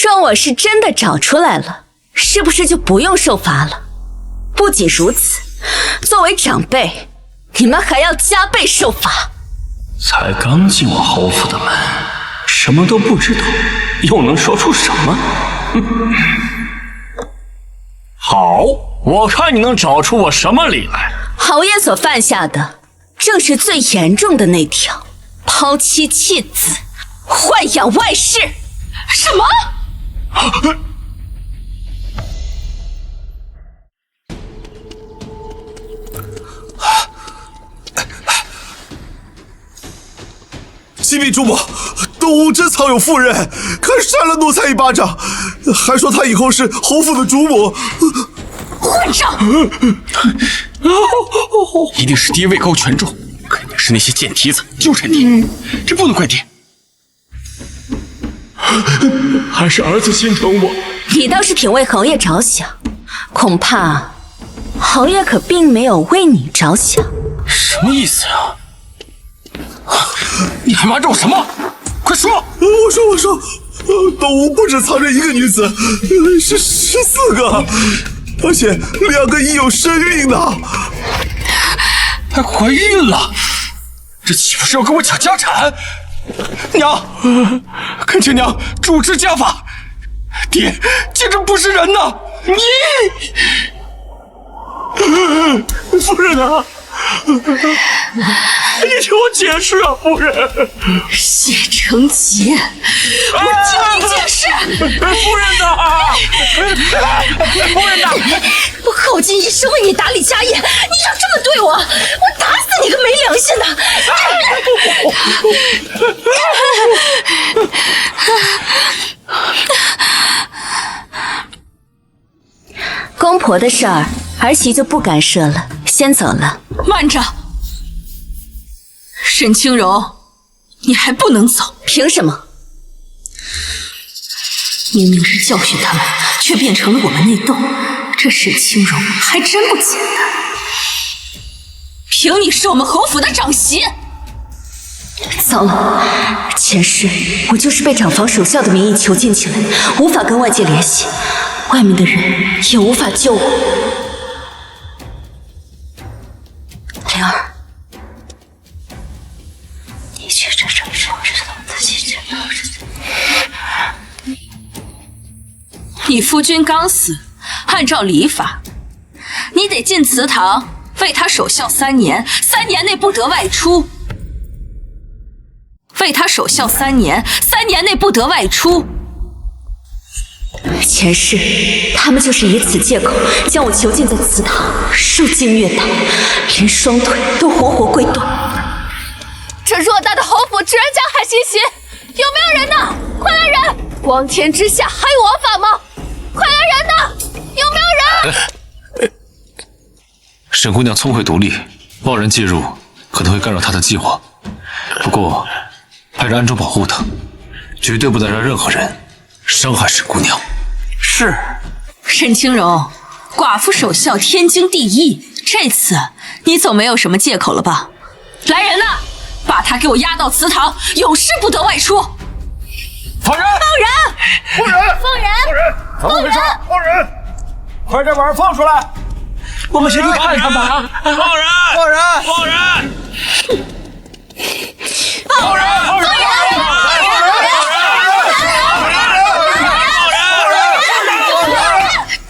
若我是真的找出来了，是不是就不用受罚了？不仅如此，作为长辈，你们还要加倍受罚。才刚进我侯府的门，什么都不知道，又能说出什么？好，我看你能找出我什么理来。侯爷所犯下的，正是最严重的那条：抛妻弃子，豢养外室。什么？启禀主母，东吴真藏有妇人，可扇了奴才一巴掌，还说她以后是侯府的主母。混账！一定是爹位高权重，肯定是那些贱蹄子纠缠爹，这不能怪爹。还是儿子心疼我。你倒是挺为侯爷着想，恐怕侯爷可并没有为你着想。什么意思啊？你还瞒着我什么？快说！我说，东吴不止藏着一个女子，是14个，而且2个已有身孕呢。还怀孕了？这岂不是要跟我抢家产？娘，恳请娘主持家法，爹简直不是人呐！夫人啊，你听我解释啊，夫人。谢成杰，我听你解释。夫人呐，夫人呐，我耗尽一生为你打理家业，你就这么对我，我打死你个没良心的！公婆的事儿，儿媳就不干涉了，先走了。慢着，沈清柔，你还不能走。凭什么？明明是教训他们，却变成了我们内斗，这沈清柔还真不简单。凭你是我们侯府的长媳。糟了，前世我就是被长房守孝的名义囚禁起来，无法跟外界联系，外面的人也无法救我。灵儿，你去这种事，我知道自己知道是。你夫君刚死，按照礼法，你得进祠堂为他守孝3年，3年内不得外出。为他守孝3年，3年内不得外出。前世他们就是以此借口将我囚禁在祠堂，受尽虐待，连双腿都活活跪断。这偌大的侯府居然江海行刑，有没有人呢？快来人！光天之下还有王法吗？快来人呢！有没有人？沈姑娘聪慧独立，贸然介入可能会干扰她的计划。不过，派人暗中保护她，绝对不能让任何人伤害沈姑娘。是。沈清柔，寡妇守孝天经地义，这次你总没有什么借口了吧？来人呐，把她给我押到祠堂，永世不得外出。放人！放人！放人！怎么回事？放人！快点把人放出来！我们先去看看吧。放人！放人！放人！放人！放人！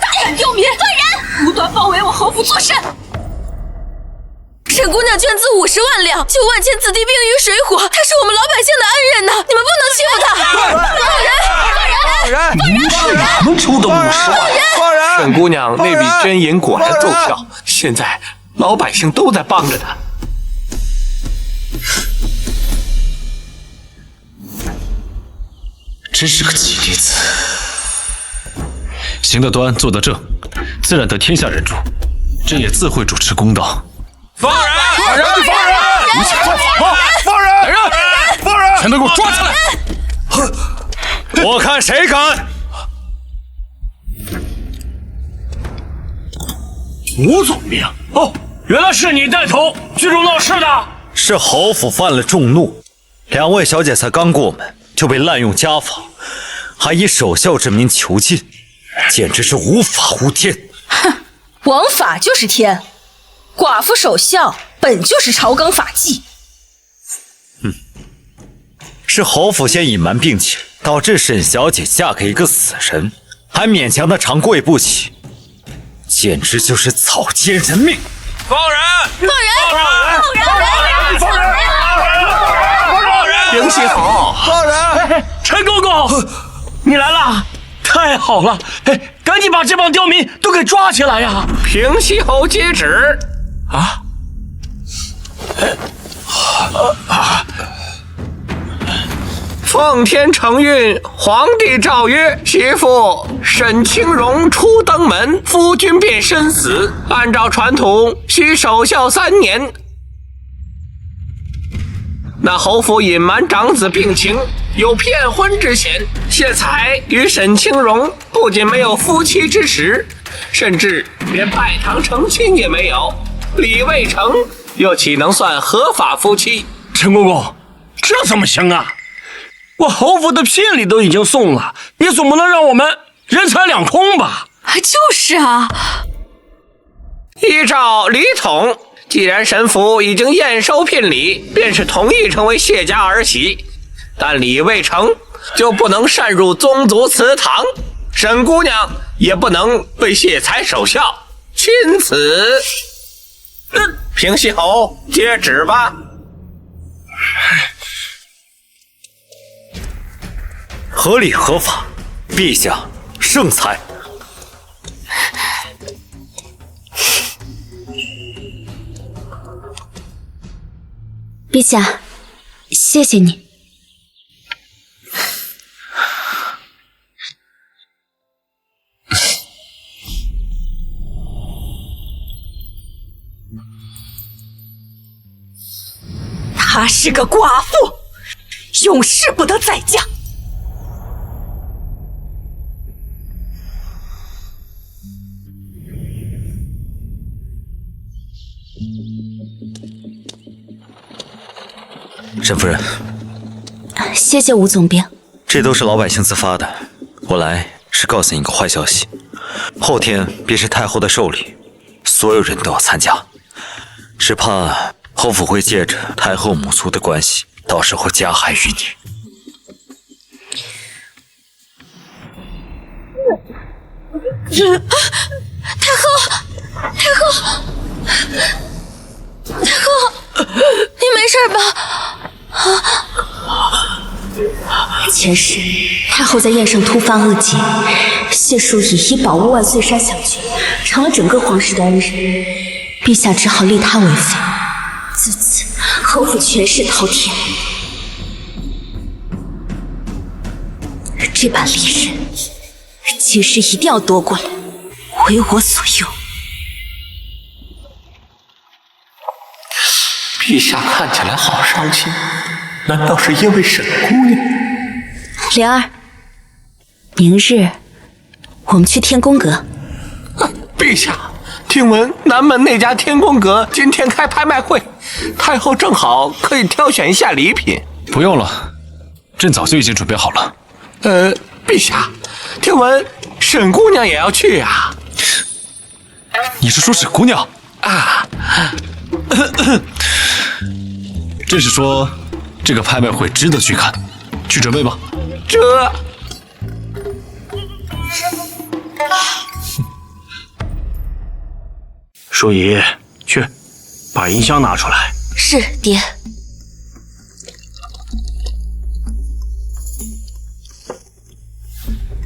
大胆刁民！放人！无端包围我侯府作甚？沈姑娘捐资50万两，救万千子弟兵于水火，她是我们老百姓的恩人呐，你们不能欺负她！放人！我们出的50万，沈姑娘那笔捐银果然奏效，现在老百姓都在帮着她。真是个奇女子，行得端，坐得正，自然得天下人主。朕也自会主持公道。放人！放人！放人！一起放人！放人！放人！全都给我抓起来！我看谁敢！吴总兵，哦，原来是你带头聚众闹事的。是侯府犯了众怒，2位小姐才刚过门就被滥用家法，还以守孝之名囚禁，简直是无法无天。哼，王法就是天，寡妇守孝本就是朝纲法纪。是侯府先隐瞒病情，导致沈小姐嫁给一个死人，还勉强的长跪不起，简直就是草菅人命！放人！平西侯，放人！陈公公，你来了，太好了！哎，赶紧把这帮刁民都给抓起来呀！平西侯接旨。奉天承运，皇帝诏曰：媳妇沈清荣初登门，夫君便身死。按照传统，需守孝3年。那侯府隐瞒长子病情，有骗婚之嫌。现才与沈清荣不仅没有夫妻之实，甚至连拜堂成亲也没有，礼未成，又岂能算合法夫妻？陈公公，这怎么行啊？我侯府的聘礼都已经送了，你总不能让我们人财两空吧？就是啊，依照礼统，既然沈府已经验收聘礼，便是同意成为谢家儿媳，但礼未成，就不能擅入宗族祠堂，沈姑娘也不能为谢才守孝，钦此。平西侯接旨吧。合理合法，陛下圣裁。陛下，谢谢你。她是个寡妇，永世不得再嫁。沈夫人，谢谢吴总兵。这都是老百姓自发的，我来是告诉你一个坏消息，后天便是太后的寿礼，所有人都要参加，只怕侯府会借着太后母族的关系，到时候加害于你。太后，你没事吧？前世太后在宴上突发恶疾，谢淑以以保护万岁山相救，成了整个皇室的恩人，陛下只好立她为妃。自此，侯府权势滔天。这把利刃，今日一定要夺过来，为我所用。陛下看起来好伤心，难道是因为沈姑娘？灵儿，明日我们去天宫阁。陛下，听闻南门那家天宫阁今天开拍卖会，太后正好可以挑选一下礼品。不用了，朕早就已经准备好了。陛下，听闻沈姑娘也要去啊？你是说沈姑娘啊？朕是说，这个拍卖会值得去看，去准备吧。这。淑仪，去把银箱拿出来。是，爹。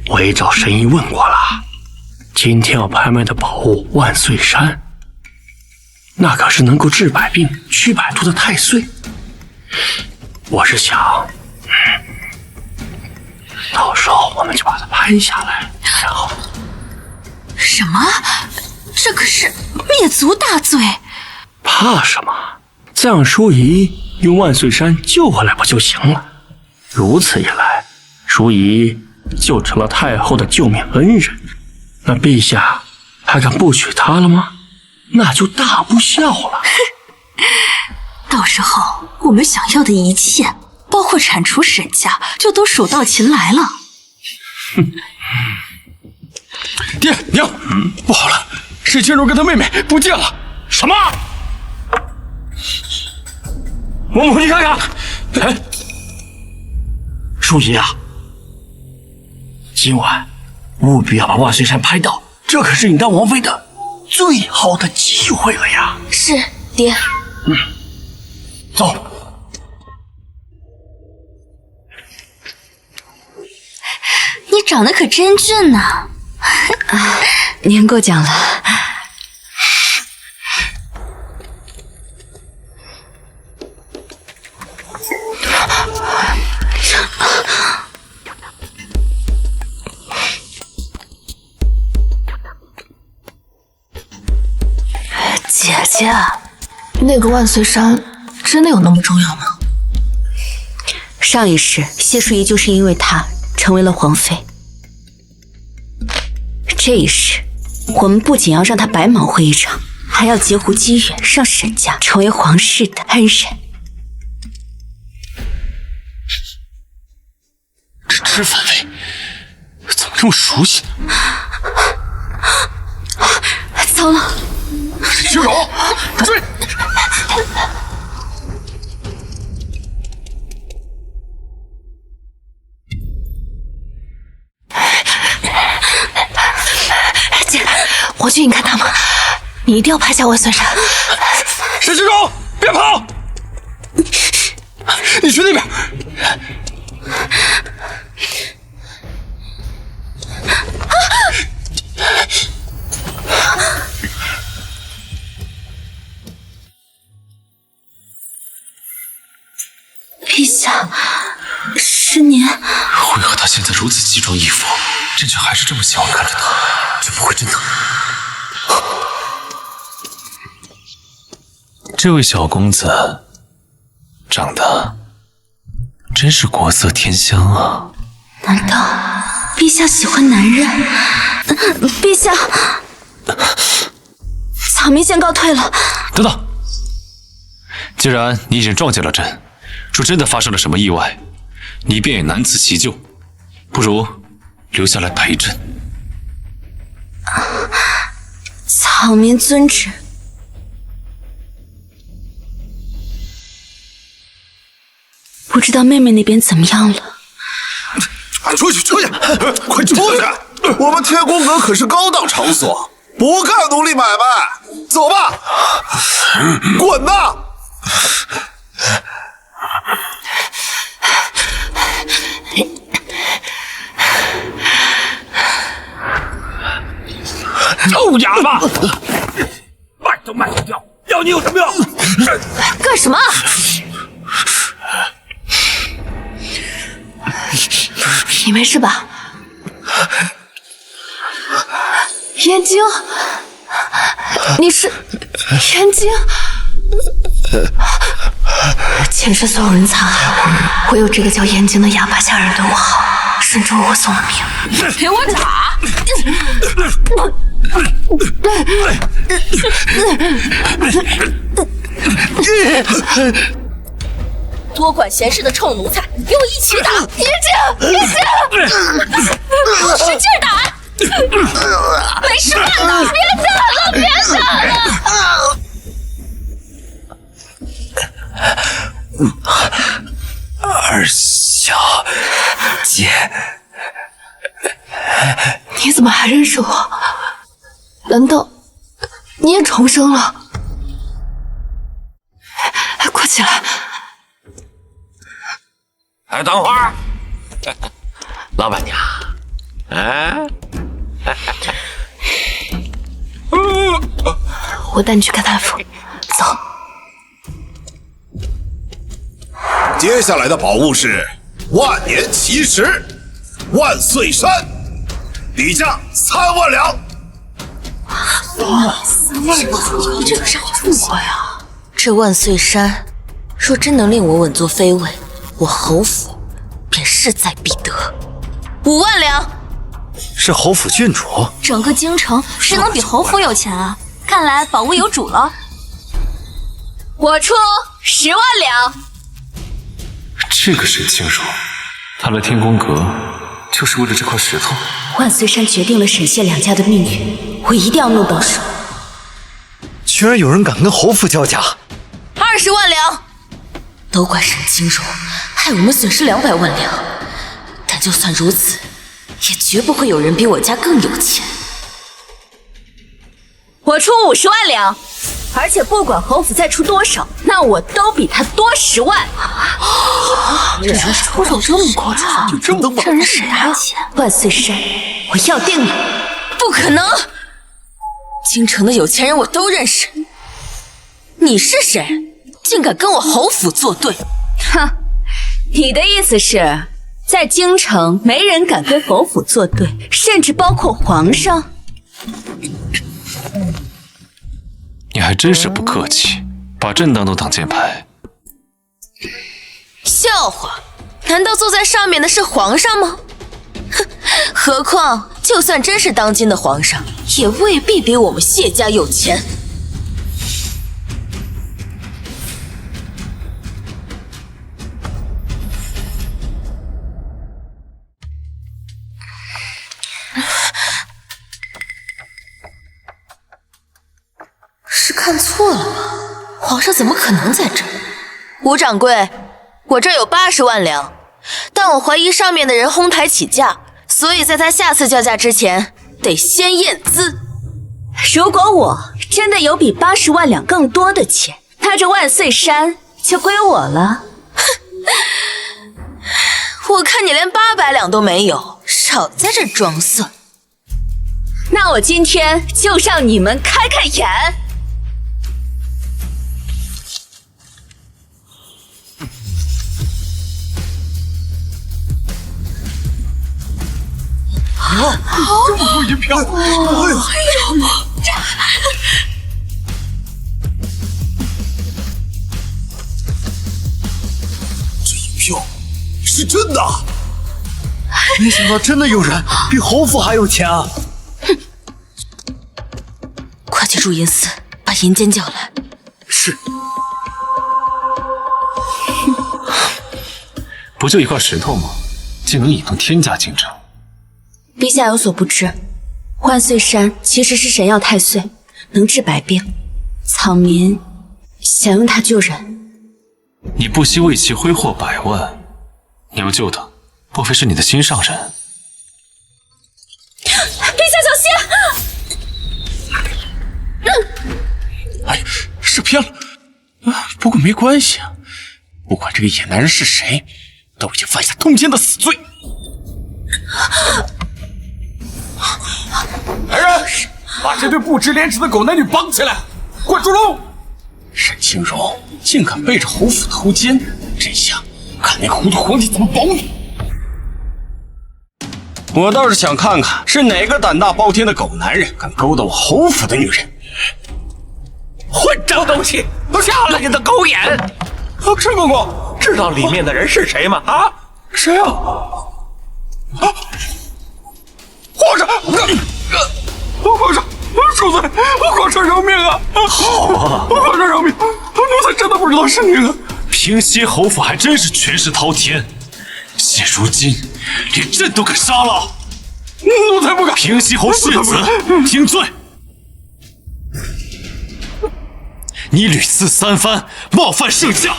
我也找神医问过了，今天要拍卖的宝物万岁山，那可是能够治百病、驱百毒的太岁。我是想，到时候我们就把它拍下来，然后……什么？这可是灭族大罪！怕什么？再让淑仪用万岁山救回来不就行了？如此一来，淑仪就成了太后的救命恩人，那陛下还敢不娶她了吗？那就大不孝了。到时候我们想要的一切，包括铲除沈家，就都手到擒来了。爹娘，不好了，沈清荣跟他妹妹不见了。什么？我们回去看看。哎，淑仪啊，今晚务必要把万岁山拍到，这可是你当王妃的最好的机会了呀！是，爹。走。你长得可真俊呐！您过奖了。姐姐，那个万岁山真的有那么重要吗？上一世谢淑仪就是因为她成为了皇妃，这一世我们不仅要让她白忙活一场，还要截胡机缘，让沈家成为皇室的恩人。这脂粉味怎么这么熟悉呢？糟了！沈清荣，追！姐，我去引开他们，你一定要拍下万岁山。沈清荣，别跑！你去那边。陛下，是您。为何他现在如此奇装异服？朕却还是这么喜欢看着他，这不会真的？这位小公子长得真是国色天香啊！难道陛下喜欢男人？陛下，草民先告退了。等等，既然你已经撞见了朕，若真的发生了什么意外，你便也难辞其咎，不如留下来陪朕。草民遵旨。不知道妹妹那边怎么样了？出去，出去，快出去！我们天宫阁可是高档场所，不干奴隶买卖。走吧，滚呐！臭哑巴，卖都卖不掉，要你有什么用？干什么？你没事吧？燕京，你是燕京？前世所有人残害我，唯有这个叫燕京的哑巴下人对我好，甚至为我送了命。给我打！多管闲事的臭奴才，给我一起打！燕京，燕京，使劲打！没事干的，别打了，别打了！二小姐，你怎么还认识我？难道你也重生了？快起来！哎，等会儿，老板娘，我带你去看大夫。走。接下来的宝物是万年奇石万岁山，底价3万两。3万两，这可是好数目呀！这万岁山，若真能令我稳坐妃位，我侯府便势在必得。5万两。是侯府郡主？整个京城谁能比侯府有钱啊？看来宝物有主了。我出10万两。这个沈清如，他来天宫阁就是为了这块石头。万岁山决定了沈谢两家的命运，我一定要弄到手。居然有人敢跟侯府叫价！20万两，都怪沈清如，害我们损失200万两。但就算如此，也绝不会有人比我家更有钱。我出50万两，而且不管侯府再出多少，那我都比他多10万。这人出手这么夸张，就这么这人谁啊？万岁山，我要定了！不可能！京城的有钱人我都认识，你是谁？竟敢跟我侯府作对？哼，你的意思是，在京城没人敢跟侯府作对，甚至包括皇上？你还真是不客气，把朕当做挡箭牌。笑话！难道坐在上面的是皇上吗？哼，何况就算真是当今的皇上，也未必比我们谢家有钱。是看错了吗？皇上怎么可能在这儿？吴掌柜，我这有80万两，但我怀疑上面的人哄抬起价，所以在他下次叫价之前，得先验资。如果我真的有比80万两更多的钱，那这万岁山就归我了。我看你连800两都没有，少在这装蒜。那我今天就让你们开开眼。这么多银票！哎呦！这银票是真的！没想到真的有人比侯府还有钱啊！哼！快去祝银司，把银监叫来。是。不就一块石头吗？竟能引动天价竞争？陛下有所不知，万岁山其实是神药太岁，能治百病。草民想用它救人。你不惜为其挥霍100万，你要救的莫非是你的心上人？陛下小心！哎，是偏了啊，不过没关系啊，不管这个野男人是谁，都已经犯下通奸的死罪。来人，把这对不知廉耻的狗男女绑起来，滚出笼！沈清荣竟敢背着侯府偷奸，这下看那个糊涂皇帝怎么保你！我倒是想看看是哪个胆大包天的狗男人敢勾搭我侯府的女人！混账东西，瞎了你的狗眼！申公公，知道里面的人是谁吗？啊？谁啊？啊！皇上，皇上，恕罪，皇上饶命啊！好啊，皇上饶命！奴才真的不知道是您啊！平西侯府还真是权势滔天，现如今连朕都敢杀了，奴才不敢！平西侯世子，听罪！你屡次3番冒犯圣驾，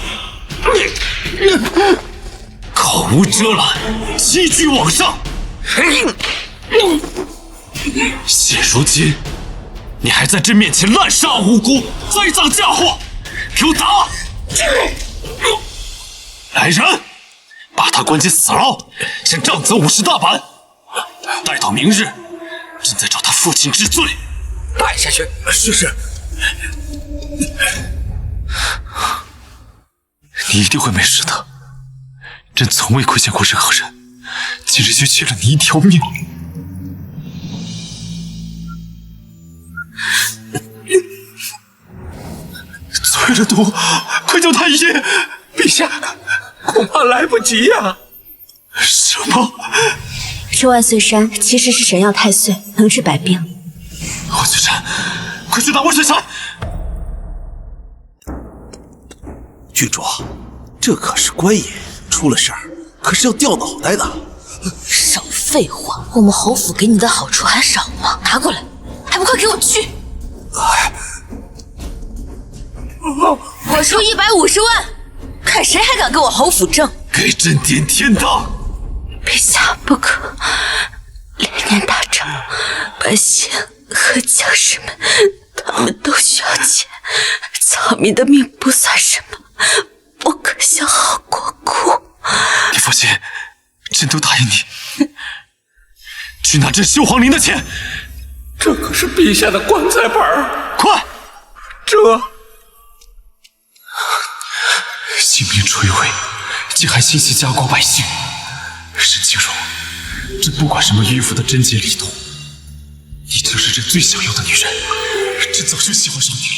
口无遮拦，欺居罔上。现如今，你还在朕面前滥杀无辜，栽赃嫁祸，给我打！来人，把他关进死牢，向杖责50大板。待到明日，朕再找他父亲治罪。带下去。是。你一定会没事的。朕从未亏欠过任何人，今日却欠了你一条命。醉了毒，快救太医！陛下，恐怕来不及呀！什么？这万岁山其实是神药太岁，能治百病。万岁山，快快去打万水山！郡主，这可是官爷，出了事儿可是要掉脑袋的。少废话，我们侯府给你的好处还少吗？拿过来，还不快给我去！我出150万，看谁还敢跟我侯府争！给朕点天道！陛下不可，连年打仗，百姓和将士们，他们都需要钱，草民的命不算什么，不可消耗国库。你放心，朕都答应你，去拿朕修皇陵的钱。这可是陛下的棺材本儿，快！这性命垂危，竟还心系家国百姓。沈清荣，朕不管什么迂腐的贞洁礼统，你就是朕最想要的女人，朕早就喜欢上你了。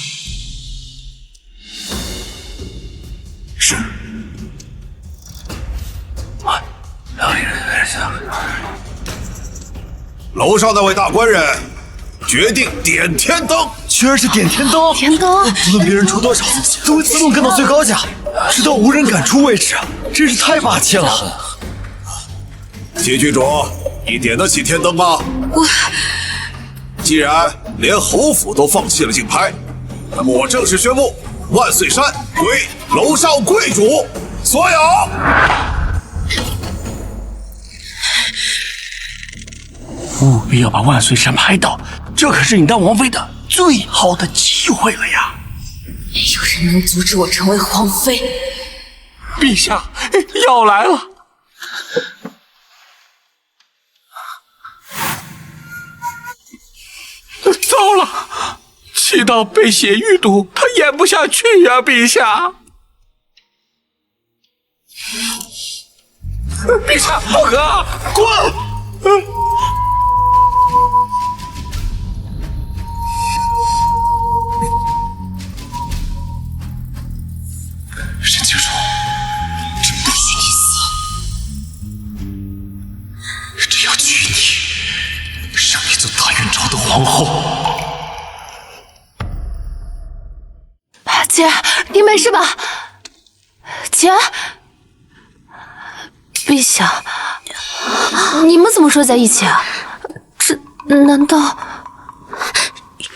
是。楼上那位大官人决定点天灯，居然是点天灯！天灯，无论别人出多少，都会自动跟到最高价，直到无人敢出位置，真是太霸气了。谢郡主，你点得起天灯吗？既然连侯府都放弃了竞拍，那么我正式宣布，万岁山归楼上贵主所有。务必要把万岁山拍到，这可是你当王妃的最好的机会了呀！没有人能阻止我成为皇妃。陛下要来了！糟了，气到被血欲毒，他演不下去呀，陛下！陛下不可，滚！沈清荣，朕不许你死，朕要娶你，让你做大元朝的皇后。姐，你没事吧？姐，陛下，你们怎么睡在一起啊？这难道……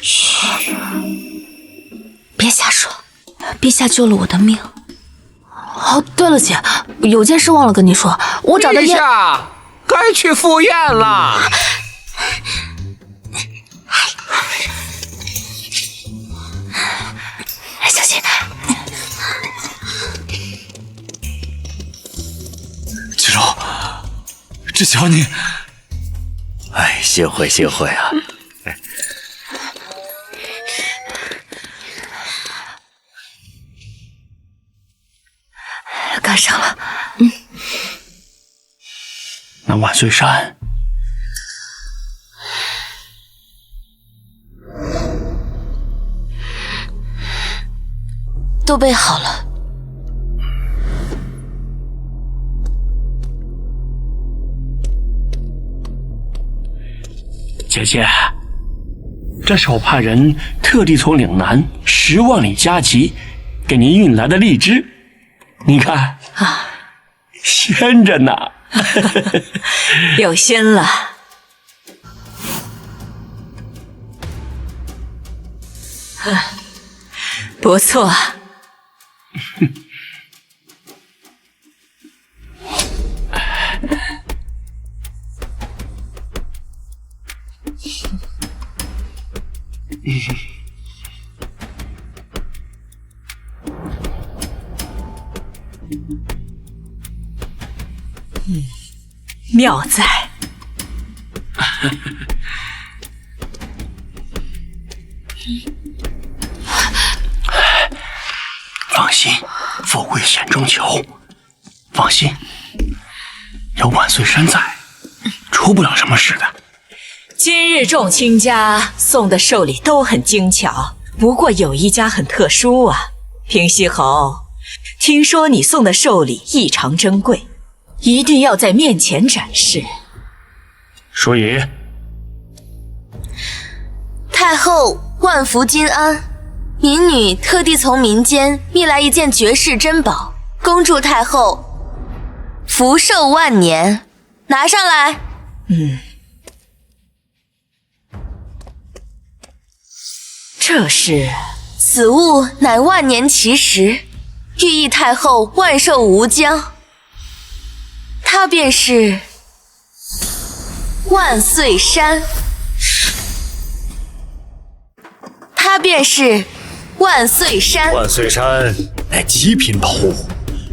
嘘，别瞎说，陛下救了我的命。哦，对了，姐，有件事忘了跟你说，我找的陛下该去赴宴了。小心！清荣，朕想你。哎，幸会幸会啊！赶上了，那万岁山都备好了。姐姐，这是我派人特地从岭南10万里加急给您运来的荔枝，你看啊，鲜着呢。有心了。不错。妙哉！放心，富贵险中求。放心，有万岁山在，出不了什么事的。今日众卿家送的寿礼都很精巧，不过有一家很特殊啊。平西侯，听说你送的寿礼异常珍贵，一定要在面前展示。所以，太太后万福金安，民女特地从民间觅来一件绝世珍宝，恭祝太后福寿万年，拿上来。这是此物乃万年奇石，寓意太后万寿无疆。它便是万岁山，它便是万岁山。万岁山乃极品宝物，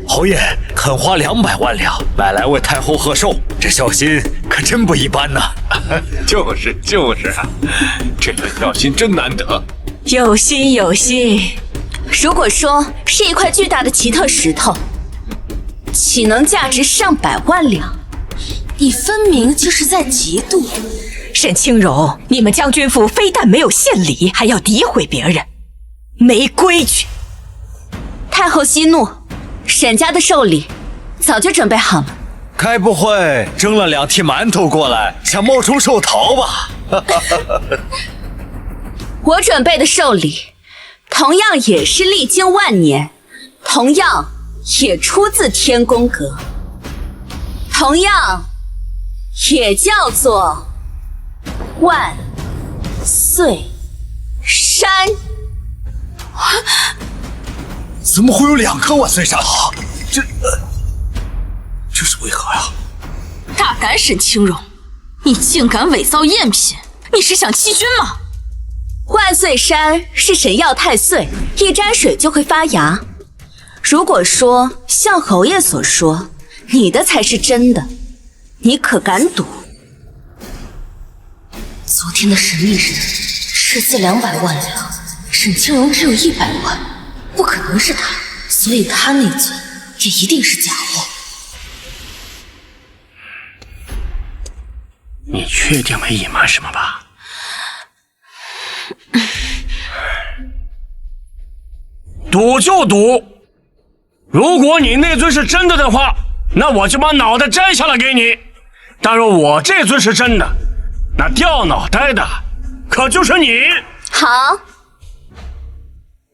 侯爷肯花200万两买来为太后贺寿，这孝心可真不一般呐！就是啊，这份孝心真难得。有心有心。如果说是一块巨大的奇特石头，岂能价值上百万两？你分明就是在嫉妒。沈清荣，你们将军府非但没有献礼，还要诋毁别人，没规矩。太后息怒，沈家的寿礼早就准备好了。该不会蒸了2屉馒头过来，想冒充寿桃吧？我准备的寿礼，同样也是历经万年，同样也出自天宫阁，同样也叫做万岁山。怎么会有2颗万岁山？这是为何呀？大胆沈清荣，你竟敢伪造赝品，你是想欺君吗？万岁山是神药太岁，一沾水就会发芽。如果说像侯爷所说，你的才是真的，你可敢赌？昨天的神秘人斥资200万两，沈清荣只有100万，不可能是他，所以他那尊也一定是假货。你确定没隐瞒什么吧？赌就赌，如果你那尊是真的的话，那我就把脑袋摘下来给你；但若我这尊是真的，那掉脑袋的可就是你。好，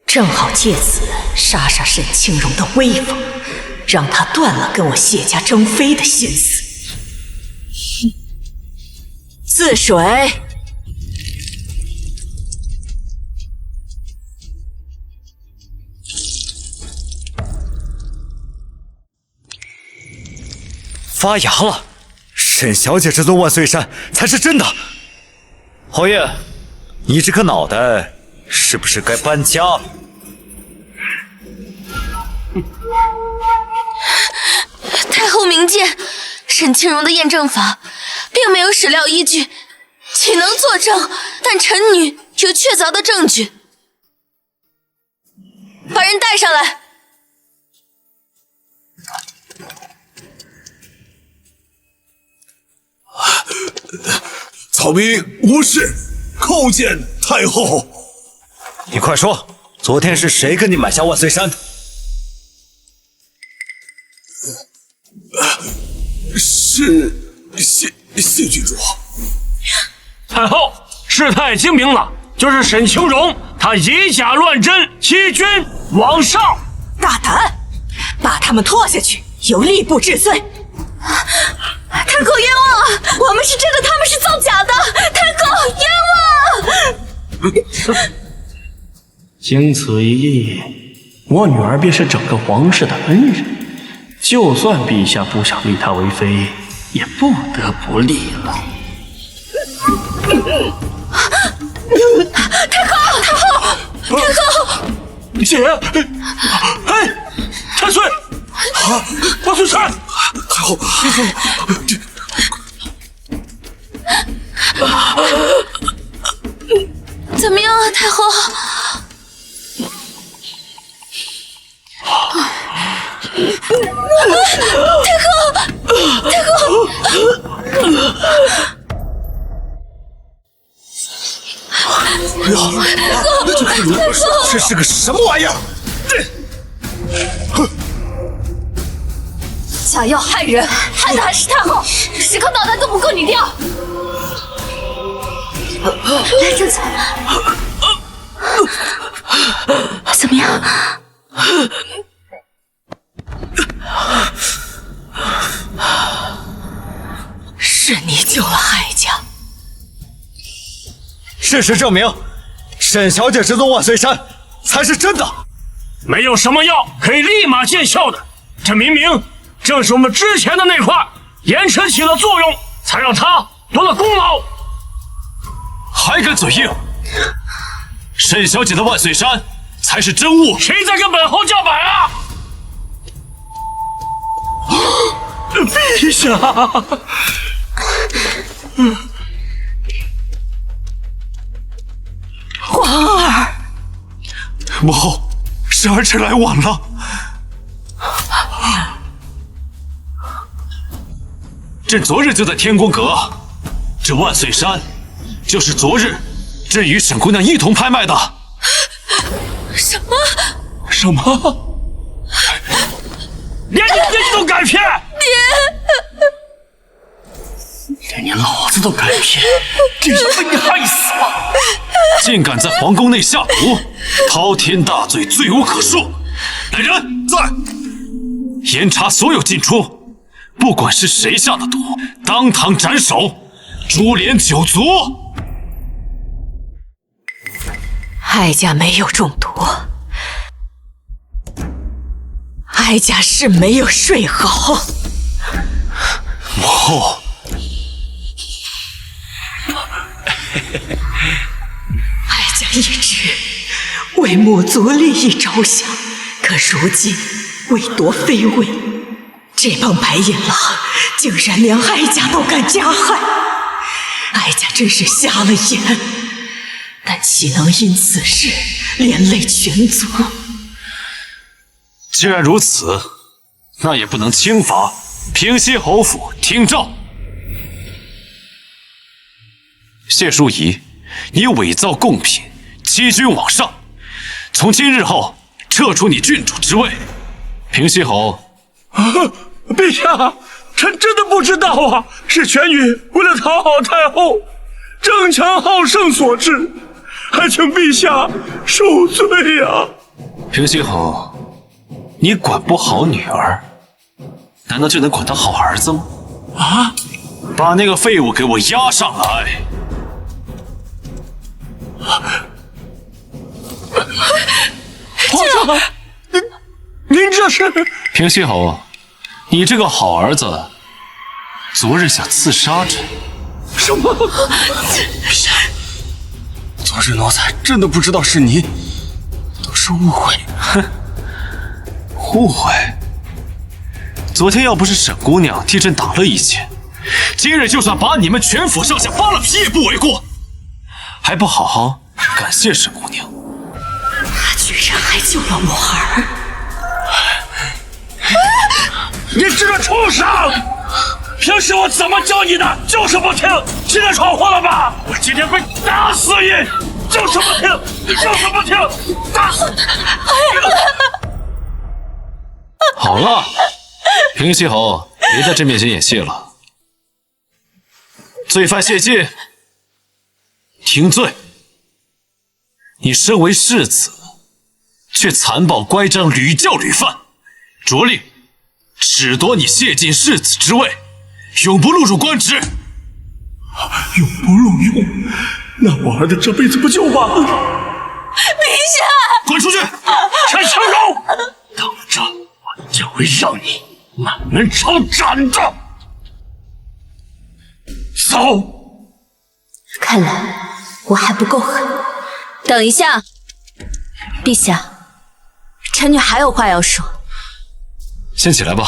正好借此杀杀沈清荣的威风，让他断了跟我谢家争妃的心思。自水。发芽了，沈小姐这尊万岁山才是真的。侯爷，你这颗脑袋是不是该搬家了？太后明鉴，沈清荣的验证法并没有史料依据，岂能作证？但臣女有确凿的证据。把人带上来。草民无事，叩见太后。你快说，昨天是谁跟你买下万岁山？是谢郡主。太后，事态精明了，就是沈清荣，他以假乱真，欺君罔上。大胆，把他们拖下去，由吏部治罪。太后冤枉！我们是真的，他们是造假的。太后冤枉！经此一役，我女儿便是整个皇室的恩人，就算陛下不想立她为妃，也不得不立了。太后，太后，太后！姐，哎，太岁，万岁山，太后，怎么样啊，太后？太后！这是个什么玩意儿？假药害人，害的还是太后，10颗脑袋都不够你掉。来，正菜，怎么样？是你救了海家。事实证明，沈小姐之踪万岁山才是真的。没有什么药可以立马见效的，这明明正是我们之前的那块延迟起了作用，才让他夺了功劳。还敢嘴硬？沈小姐的万岁山才是真物。谁在跟本侯叫板啊？陛下，皇儿，母后，是儿臣来晚了。朕昨日就在天宫阁，这万岁山就是昨日朕与沈姑娘一同拍卖的。什么？什么？连你爹都敢骗！连你老子都敢骗，真是被你害死了！竟敢在皇宫内下毒，滔天大罪，罪无可恕。来人，在！严查所有进出，不管是谁下的毒，当堂斩首，株连九族。哀家没有中毒，哀家是没有睡好。母后，哀家一直为母族利益着想，可如今为夺妃位，这帮白眼狼竟然连哀家都敢加害，哀家真是瞎了眼，但岂能因此事连累全族？既然如此，那也不能轻罚平西侯府听诏。谢淑仪，你伪造贡品，欺君罔上，从今日后撤除你郡主之位。平西侯，陛下，臣真的不知道啊，是全宇为了讨好太后，争强好胜所致，还请陛下恕罪啊！平西侯，你管不好女儿，难道就能管到好儿子吗？啊！把那个废物给我押上来！皇上，您这是？平西侯，你这个好儿子，昨日想刺杀朕。什么？陛下，昨日奴才真的不知道是您，都是误会。哼，误会。昨天要不是沈姑娘替朕打了一箭，今日就算把你们全府上下扒了皮也不为过。还不好好感谢沈姑娘。他居然还救了我儿！你这个畜生！平时我怎么教你的，就是不听！今天闯祸了吧？我今天非打死你！就是不听，就是不听！打死！好了，平西侯，别在朕面前演戏了。罪犯谢晋，听罪。你身为世子，却残暴乖张，屡教屡犯，着令褫夺你谢晋世子之位，永不录入官职。永不录用，那我儿子这辈子不就完了？陛下，滚出去！陈青荣，等着，我就会让你满门抄斩的。走。看来我还不够狠。等一下，陛下，臣女还有话要说。先起来吧。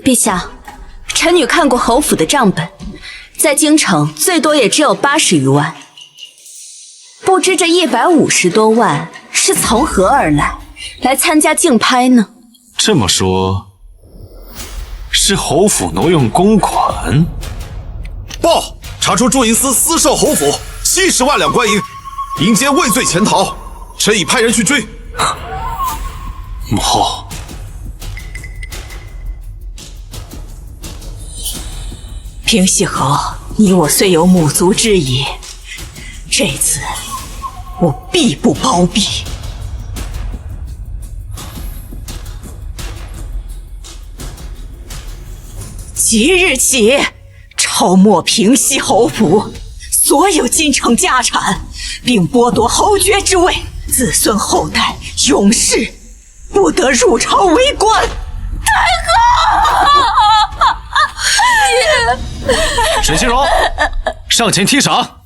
陛下，臣女看过侯府的账本，在京城最多也只有80余万，不知这150多万是从何而来？来参加竞拍呢？这么说，是侯府挪用公款？报！查出祝银司私售侯府70万两官银，银监畏罪潜逃，臣已派人去追。母后，平西侯，你我虽有母族之谊，这次我必不包庇。即日起，抄没平西侯府所有京城家产，并剥夺侯爵之位，子孙后代永世不得入朝为官。沈清荣，上前听赏。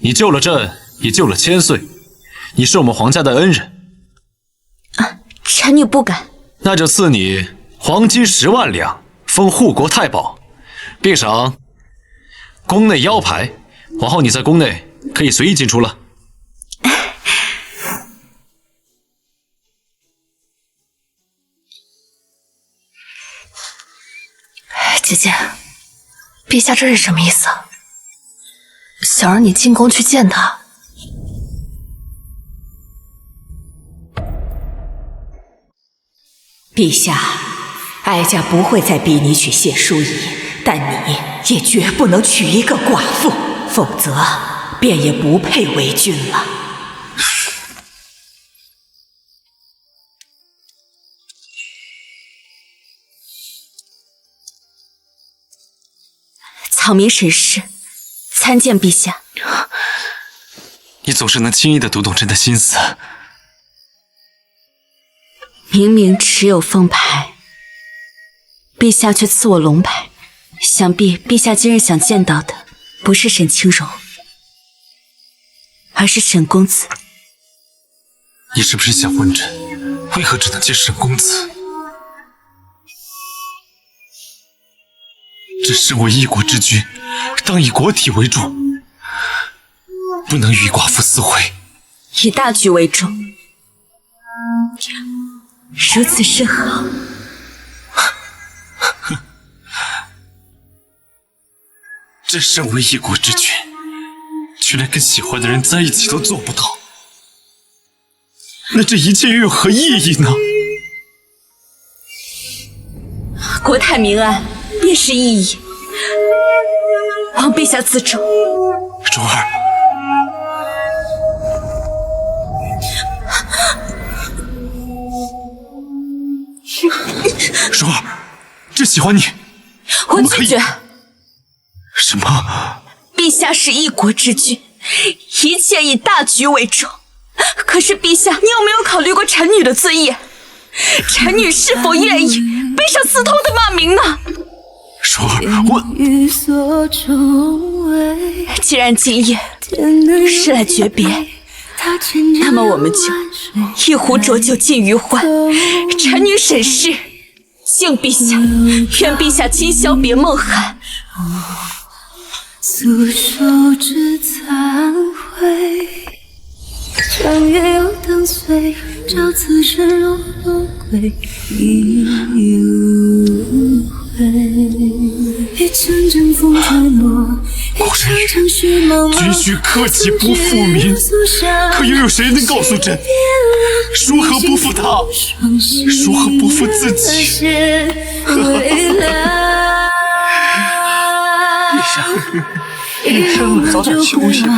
你救了朕，也救了千岁，你是我们皇家的恩人。臣女不敢。那就赐你黄金10万两，封护国太保，并赏宫内腰牌。往后你在宫内可以随意进出了。姐姐，陛下这是什么意思？想让你进宫去见他？陛下，哀家不会再逼你娶谢淑仪，但你也绝不能娶一个寡妇，否则便也不配为君了。草民沈氏，参见陛下。你总是能轻易地读懂朕的心思。明明持有凤牌，陛下却赐我龙牌，想必陛下今日想见到的不是沈清荣，而是沈公子。你是不是想问朕，为何只能见沈公子？朕身为一国之君，当以国体为重，不能与寡妇私会，以大局为重，如此甚好。朕身为一国之君，却连跟喜欢的人在一起都做不到，那这一切又有何意义呢？国泰民安便是意义。望陛下自重。蓉儿，蓉儿，朕喜欢你。我拒绝。什么？陛下是一国之君，一切以大局为重。可是陛下，你有没有考虑过臣女的尊严？臣女是否愿意背上刺痛的骂名呢？蓉儿，我……既然今夜是来诀别，那么我们就一壶浊酒尽余欢。臣女沈氏敬陛下，愿陛下今宵别梦寒。诉说之残悔，长夜又等随，照此身若归，已无悔。一阵阵风吹落，一场场雪茫茫。君须克己不负民，可又有谁能告诉朕，如何不负他，如何不负自己？医生，早点休息吧。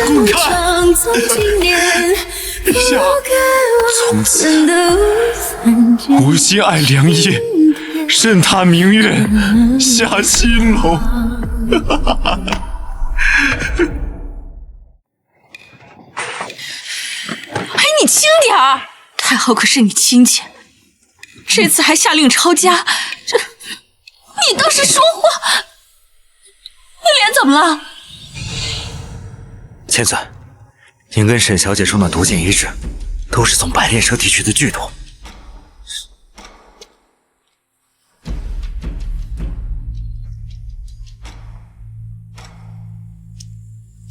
滚开！陛下，从此无心爱良夜，任他明月下西楼。哎，你轻点儿！太后可是你亲戚，这次还下令抄家，这你倒是说话！你脸怎么了？千岁，您跟沈小姐说那毒箭一致，都是从白练社地区的剧毒。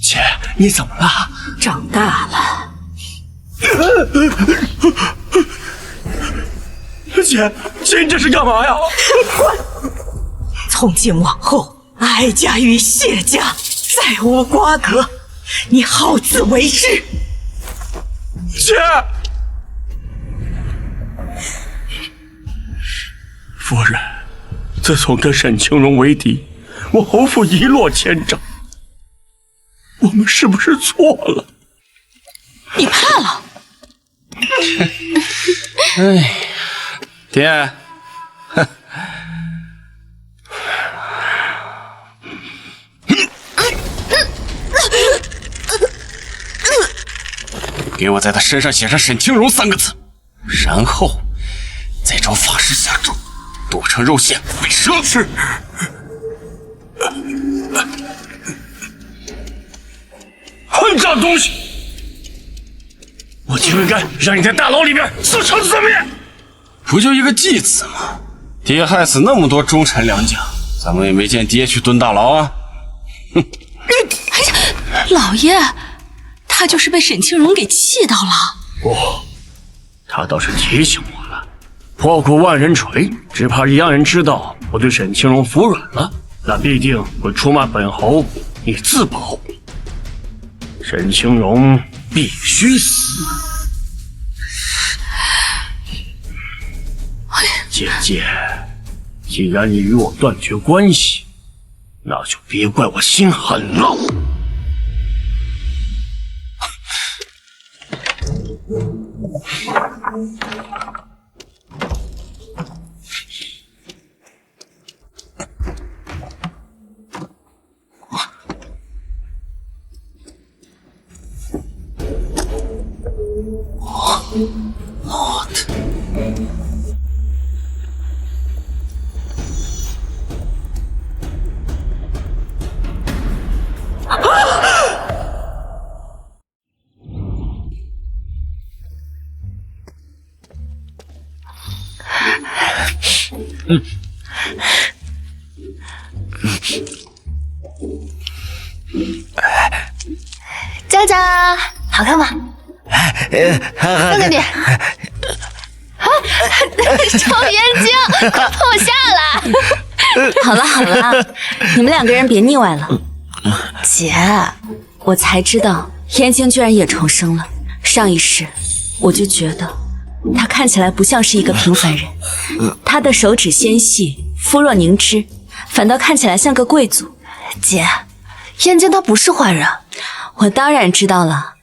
姐，你怎么了？长大了。姐，你这是干嘛呀？滚！从今往后，哀家与谢家再无瓜葛，你好自为之。姐，夫人，自从跟沈清荣为敌，我侯府一落千丈。我们是不是错了？你怕了？哎，爹，给我在他身上写上沈清荣3个字，然后再找法师下咒，剁成肉馅喂蛇。是。混账东西！我就应该让你在大牢里面自生自灭！不就一个继子吗？爹害死那么多忠臣良将，怎么也没见爹去蹲大牢啊？哼！老爷，他就是被沈清荣给气到了。不，他倒是提醒我了。破骨万人锤，只怕一让人知道我对沈清荣服软了，那必定会出卖本侯以自保。沈清荣必须死。姐姐，既然你与我断绝关系，那就别怪我心狠了。佳佳，好看吗？送给你。臭眼睛，快放我下来！好了好了，你们2个人别腻歪了。姐，我才知道燕京居然也重生了。上一世我就觉得他看起来不像是一个平凡人，他的手指纤细，肤若凝脂，反倒看起来像个贵族。姐，燕京他不是坏人。我当然知道了，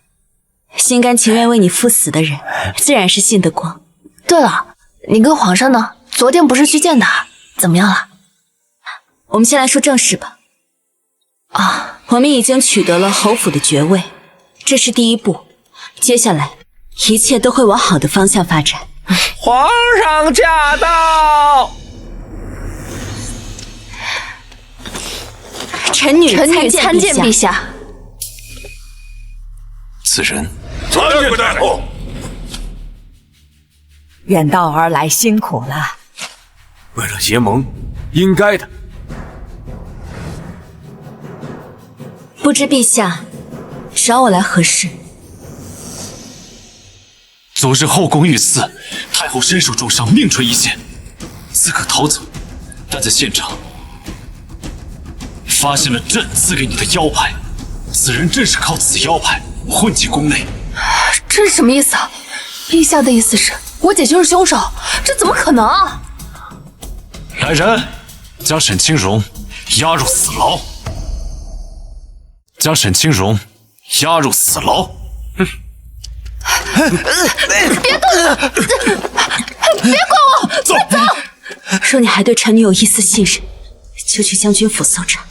心甘情愿为你赴死的人，自然是信得过。对了，你跟皇上呢？昨天不是去见他，怎么样了？我们先来说正事吧。啊，我们已经取得了侯府的爵位，这是第一步，接下来一切都会往好的方向发展。皇上驾到！臣女参见陛下。此人参见太后。远道而来，辛苦了。为了结盟，应该的。不知陛下找我来何事？昨日后宫遇刺，太后身受重伤，命垂一线，自可逃走，但在现场发现了朕赐给你的腰牌，此人正是靠此腰牌混进宫内。这是什么意思啊？陛下的意思是我姐就是凶手？这怎么可能啊？来人，将沈清荣押入死牢。将沈清荣押入死牢。别动我！别管我！走！若你还对臣女有一丝信任，就去将军府搜查。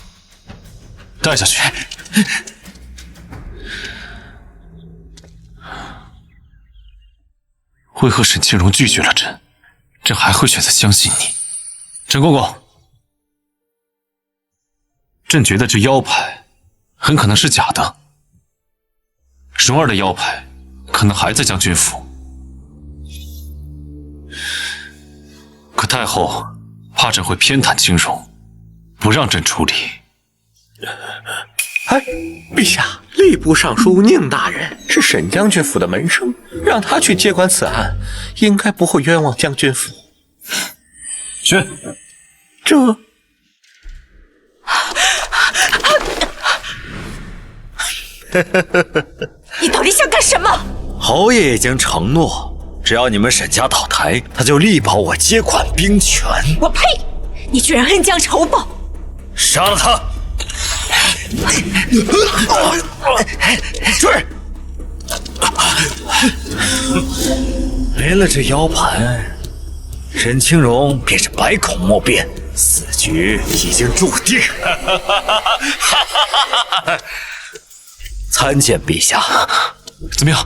带下去。为何沈清荣拒绝了朕，朕还会选择相信你？沈公公，朕觉得这腰牌很可能是假的，荣儿的腰牌可能还在将军府，可太后怕朕会偏袒清荣，不让朕处理。哎，陛下，吏部尚书宁大人是沈将军府的门生，让他去接管此案，应该不会冤枉将军府。去。这你到底想干什么？侯爷已经承诺，只要你们沈家倒台，他就力保我接管兵权。我呸！你居然恩将仇报！杀了他！追！没了这腰盘，沈清荣便是百口莫辩，死局已经注定。参见陛下。怎么样？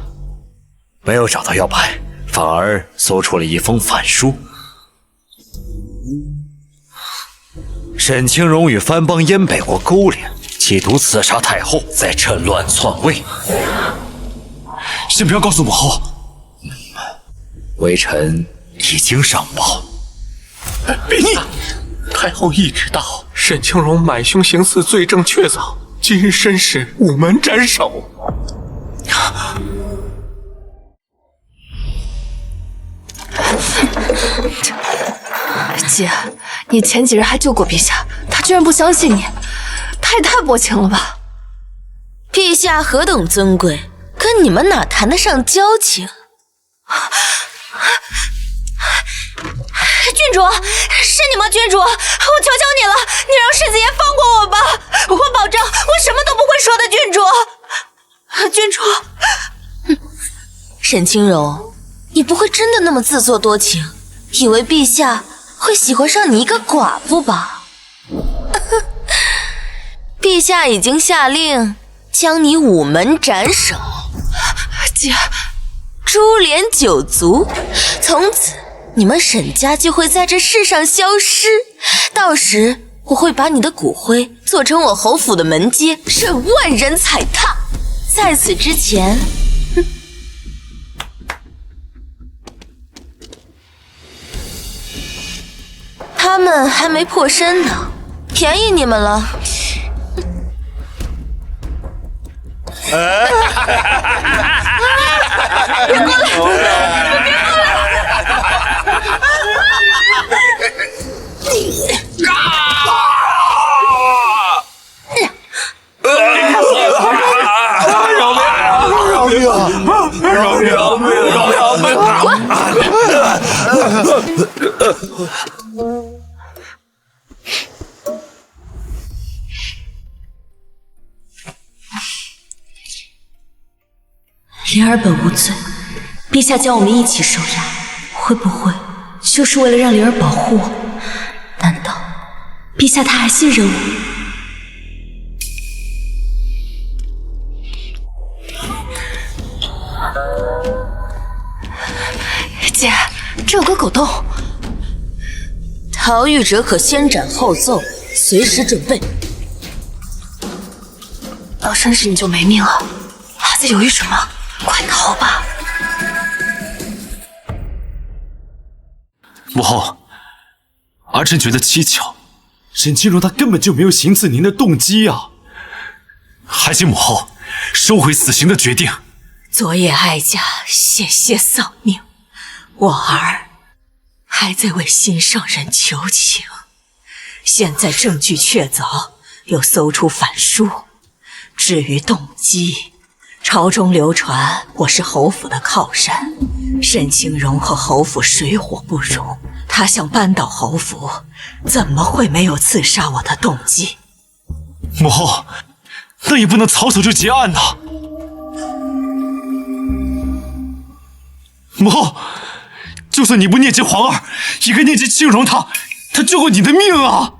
没有找到腰牌，反而搜出了一封反书。沈清荣与藩邦燕北国勾连，企图刺杀太后，再趁乱篡位。先不要告诉母后。微臣已经上报。陛下，太后懿旨到，沈清荣买凶行刺，罪证确凿，今日申时午门斩首。姐，你前几日还救过陛下，他居然不相信你，他也太薄情了吧！陛下何等尊贵，跟你们哪谈得上交情？郡主，是你吗？郡主，我求求你了，你让世子爷放过我吧！我保证，我什么都不会说的，郡主。郡主，沈清荣，你不会真的那么自作多情，以为陛下会喜欢上你一个寡妇吧？陛下已经下令将你午门斩首。姐，株连九族，从此你们沈家就会在这世上消失。到时我会把你的骨灰做成我侯府的门阶，任万人踩踏。在此之前，他们还没破身呢，便宜你们了。别过来！别过灵儿本无罪，陛下将我们一起收押，会不会就是为了让灵儿保护我？难道陛下他还信任我？姐，这有个狗洞，逃狱者可先斩后奏，随时准备。到申时你就没命了，还在犹豫什么？快逃吧！母后，儿臣觉得蹊跷，沈清荣他根本就没有行刺您的动机啊！还请母后收回死刑的决定。昨夜哀家险些丧命，我儿还在为心上人求情。现在证据确凿，又搜出反书。至于动机，朝中流传我是侯府的靠山，沈清荣和侯府水火不容，他想扳倒侯府，怎么会没有刺杀我的动机？母后，那也不能草草就结案呐！母后，就算你不念及皇儿，也该念及清荣他救过你的命啊！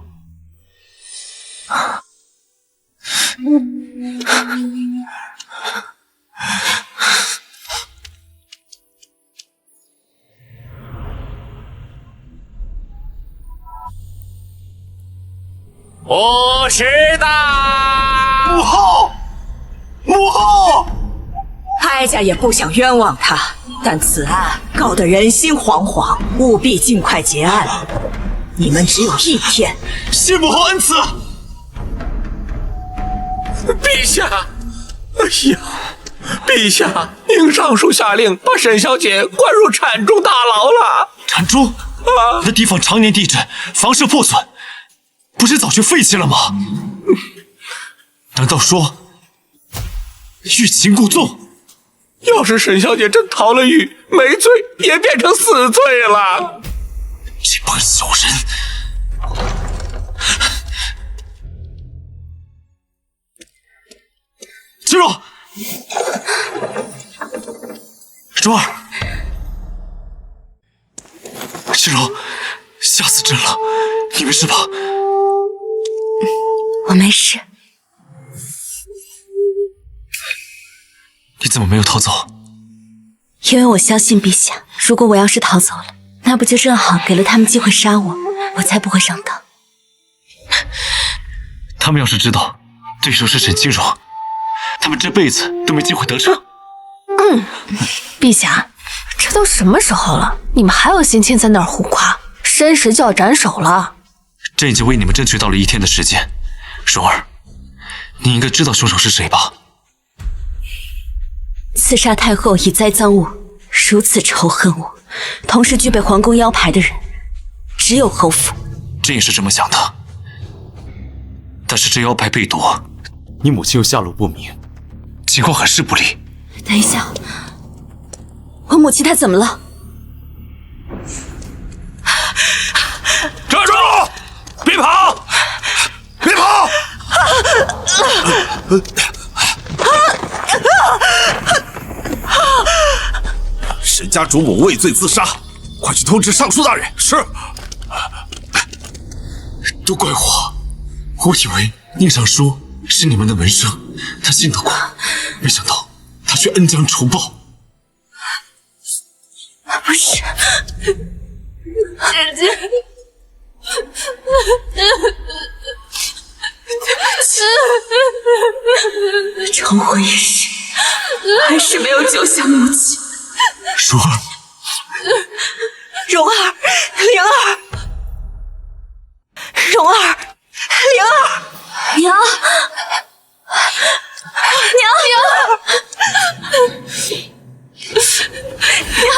不是的，母后，母后，哀家也不想冤枉他，但此案告得人心惶惶，务必尽快结案。你们只有1天，谢母后恩赐。陛下，哎呀，陛下，宁尚书下令把沈小姐关入产中大牢了。产中？你的地方常年地震，房舍破损，不是早就废弃了吗？难道说欲擒故纵？要是沈小姐真逃了狱，没罪也变成死罪了。这帮小人！金荣，蓉儿，金荣，吓死朕了！你没事吧？我没事。你怎么没有逃走？因为我相信陛下，如果我要是逃走了，那不就正好给了他们机会杀我，我才不会上当。他们要是知道对手是沈清荣，他们这辈子都没机会得逞。陛下，这都什么时候了，你们还有心情在那儿胡夸？申时就要斩首了。朕已经为你们争取到了1天的时间。蓉儿，你应该知道凶手是谁吧？刺杀太后以栽赃物，如此仇恨我，同时具备皇宫腰牌的人，只有侯府。朕也是这么想的，但是这腰牌被夺，你母亲又下落不明，情况很是不利。等一下，我母亲她怎么了？站住！别跑！别跑！沈家主母畏罪自杀，快去通知尚书大人。是。都怪我以为宁尚书是你们的门生，他信得过，没想到他却恩将仇报。不是，姐姐，重活一世，还是没有救下母亲。蓉儿，蓉儿，灵儿，蓉儿，灵儿，娘，娘，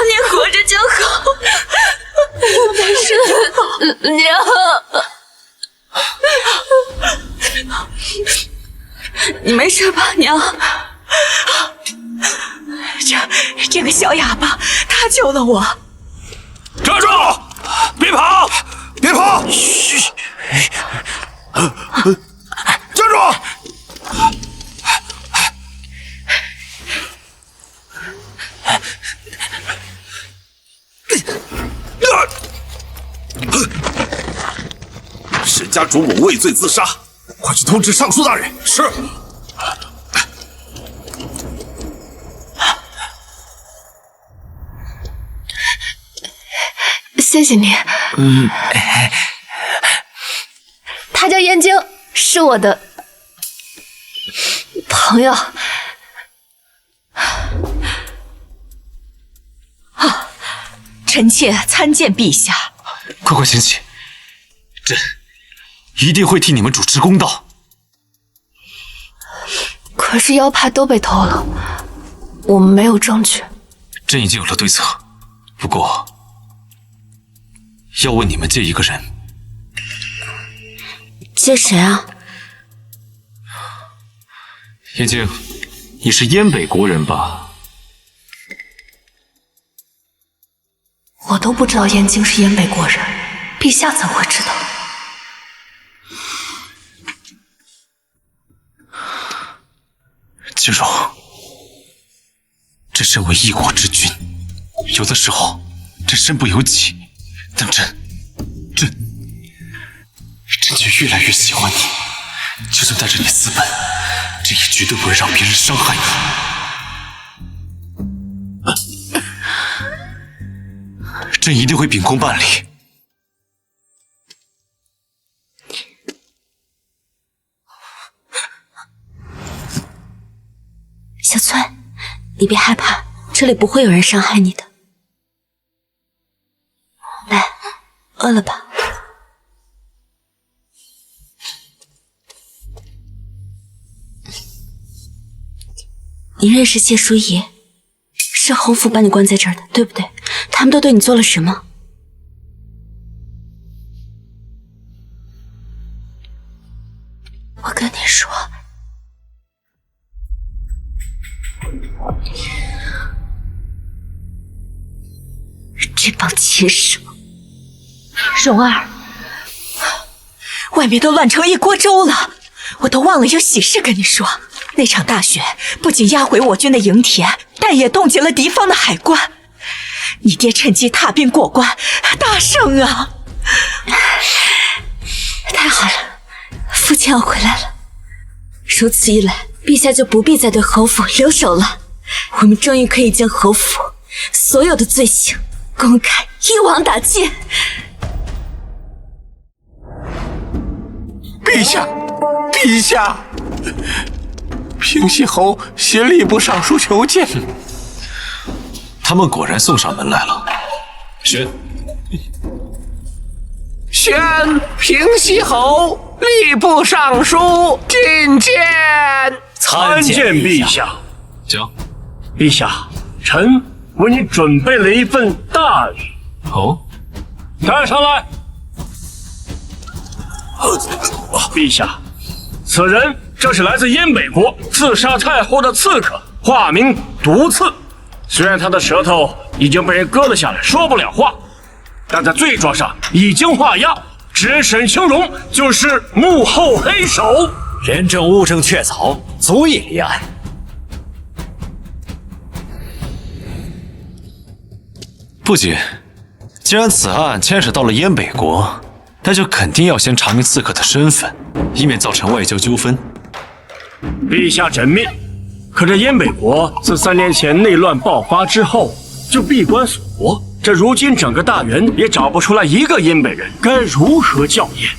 你活着就好，我没事，娘。你没事吧，娘？这个小哑巴，他救了我。站住！别跑！别跑！嘘！站住！沈家主母畏罪自杀，快去通知尚书大人。是。谢谢你。他叫燕京，是我的朋友。臣妾参见陛下。快醒起，朕一定会替你们主持公道。可是腰牌都被偷了，我们没有证据。朕已经有了对策，不过要问你们借一个人。借谁啊？燕京，你是燕北国人吧？我都不知道燕京是燕北国人，陛下怎会知道？金荣，朕身为一国之君，有的时候朕身不由己，但朕却越来越喜欢你。就算带着你私奔，朕也绝对不会让别人伤害你。朕一定会秉公办理。小翠，你别害怕，这里不会有人伤害你的。来，饿了吧？你认识谢淑仪？是侯府把你关在这儿的，对不对？他们都对你做了什么？我跟你说，这帮禽兽！蓉儿，外面都乱成一锅粥了，我都忘了有喜事跟你说。那场大雪不仅压毁我军的营田，但也冻结了敌方的海关。你爹趁机踏冰过关，大胜啊！太好了，父亲要回来了。如此一来，陛下就不必再对侯府留手了。我们终于可以将侯府所有的罪行公开一网打尽。陛下，陛下！平西侯携吏部尚书求见。他们果然送上门来了。宣平西侯吏部尚书觐见。参见陛下。讲。陛下，臣为你准备了一份大礼。哦，带上来。陛下，此人正是来自燕北国刺杀太后的刺客，化名毒刺。虽然他的舌头已经被人割了下来，说不了话，但在罪状上已经画押，指认沈清荣就是幕后黑手。人证物证确凿，足以立案。不仅，既然此案牵扯到了燕北国，那就肯定要先查明刺客的身份，以免造成外交纠纷。陛下缜密。可这燕北国自3年前内乱爆发之后，就闭关锁国，这如今整个大元也找不出来一个燕北人，该如何校验？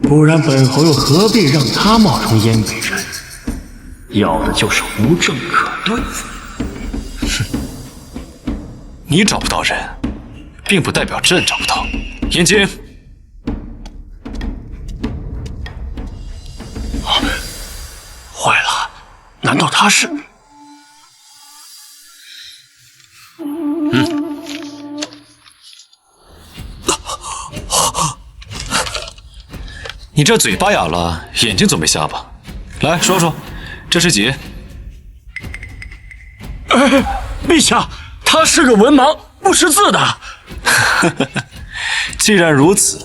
不然本侯又何必让他冒充燕北人？要的就是无证可对付。你找不到人，并不代表朕找不到。严禁。坏了，难道他是？你这嘴巴哑了，眼睛总没瞎吧？来说说，这是几？陛下，他是个文盲，不识字的。既然如此，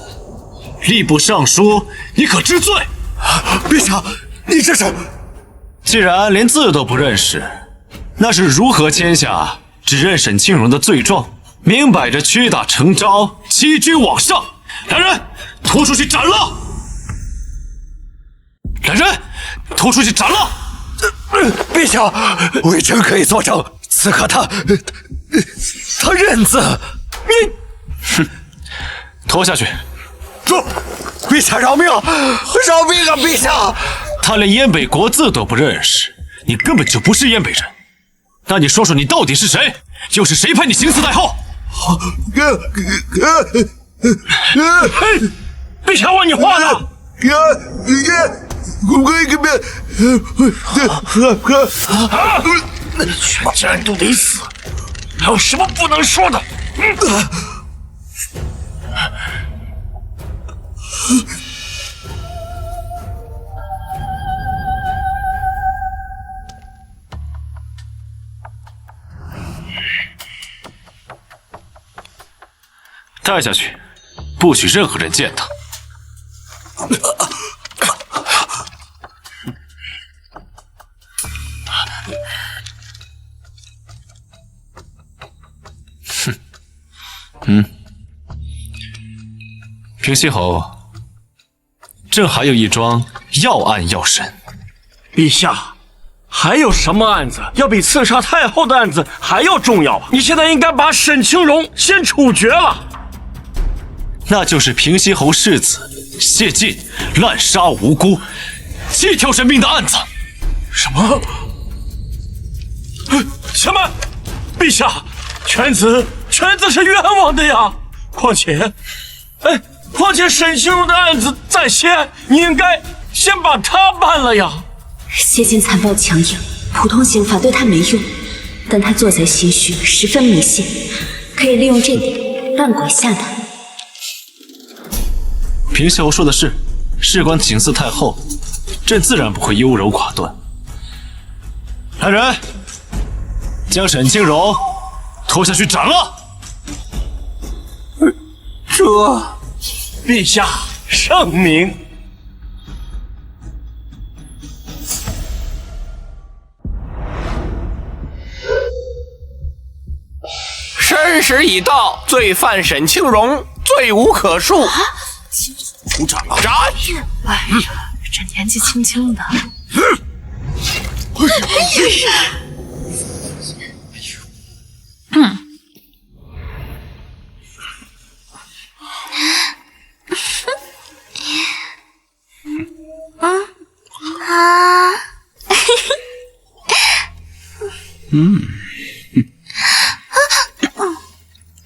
吏部尚书，你可知罪？陛下，你这是……既然连字都不认识，那是如何签下指认沈庆荣的罪状？明摆着屈打成招，欺君罔上。来人，拖出去斩了！来人，拖出去斩了！陛下，微臣可以作证，此刻他认字。你，哼，拖下去。住！陛下饶命！饶命啊！陛下，他连燕北国字都不认识，你根本就不是燕北人。那你说说，你到底是谁？又是谁派你行刺太后？陛下问你话呢。全家人都得死，还有什么不能说的？带下去，不许任何人见他。平西侯，朕还有一桩要案要审。陛下，还有什么案子要比刺杀太后的案子还要重要啊？你现在应该把沈清荣先处决了。那就是平西侯世子谢晋滥杀无辜、7条人命的案子。什么？什么？陛下，犬子是冤枉的呀！况且沈清荣的案子在先，你应该先把他办了呀。谢晋残暴强硬，普通刑法对他没用，但他坐在心虚，十分迷信，可以利用这点扮鬼下男。平西侯说的是，事关行刺太后，朕自然不会优柔寡断。来人，将沈清荣拖下去斩了。陛下圣明。申时已到，罪犯沈清荣罪无可恕。处斩了！斩！哎呀，这年纪轻轻的。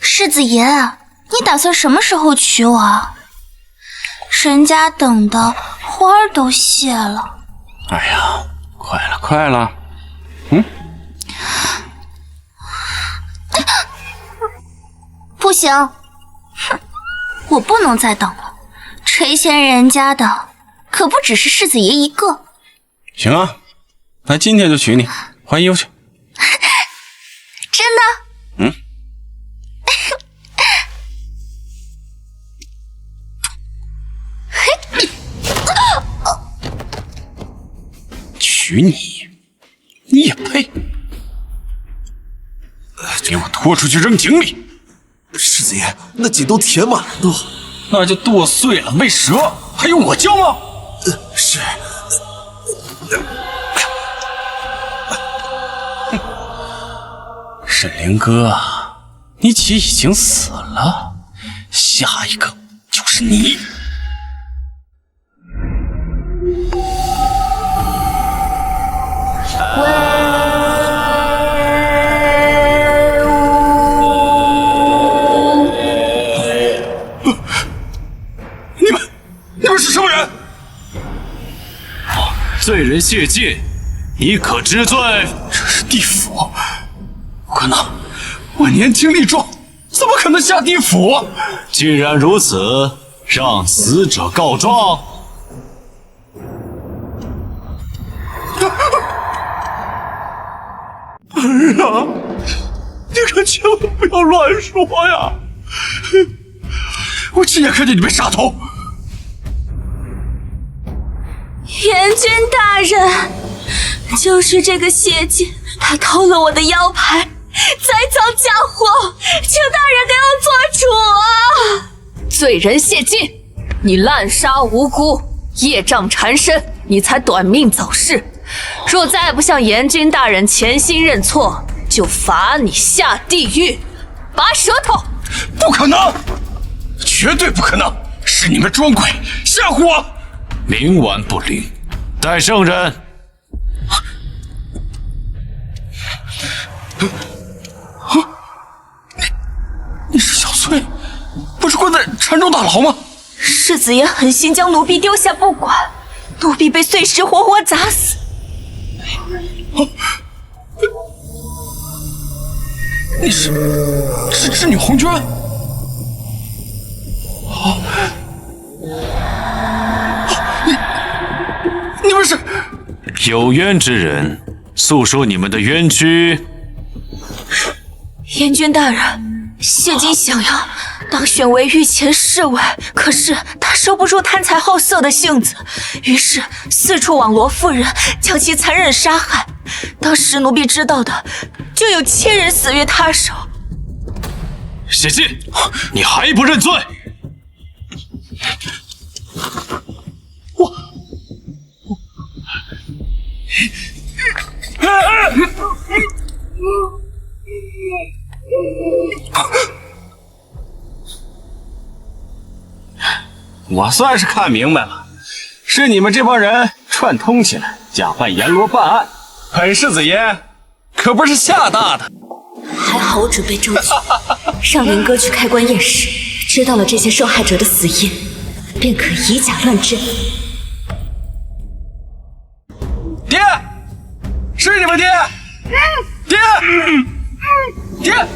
世子爷，你打算什么时候娶我？人家等的花儿都谢了。哎呀，快了，快了。不行，哼，我不能再等了。垂涎人家的可不只是世子爷一个。行啊，那今天就娶你，换衣服去。真的？娶你，你也配？给我拖出去扔井里！世子爷，那井都填满了都。那就剁碎了喂蛇，还用我教吗？是。沈凌哥，你姐已经死了，下一个就是你。你们是什么人？罪人谢晋，你可知罪？这是地府，不可能！我年轻力壮，怎么可能下地府？既然如此，让死者告状。儿啊，你可千万不要乱说呀！我亲眼看见你被杀头。元君大人，就是这个谢晋，他偷了我的腰牌，栽赃嫁祸，请大人给我做主啊！罪人谢晋，你滥杀无辜，业障缠身，你才短命早逝。若再不向严君大人潜心认错，就罚你下地狱，拔舌头！不可能，绝对不可能！是你们装鬼吓唬我！冥顽不灵，待圣人。你是小翠，不是关在禅州大牢吗？世子爷狠心将奴婢丢下不管，奴婢被碎石活活砸死。你是织女红娟？你们是有冤之人，诉说你们的冤屈。严君大人，谢晋想要当选为御前侍卫，可是他收不住贪财好色的性子，于是四处网罗妇人，将其残忍杀害。当时奴婢知道的，就有7人死于他手。谢晋，你还不认罪？我算是看明白了，是你们这帮人串通起来，假扮阎罗办案。本世子爷可不是吓大的。还好我准备周全，让林哥去开棺验尸，知道了这些受害者的死因，便可以假乱真。爹，是你们爹！爹，爹！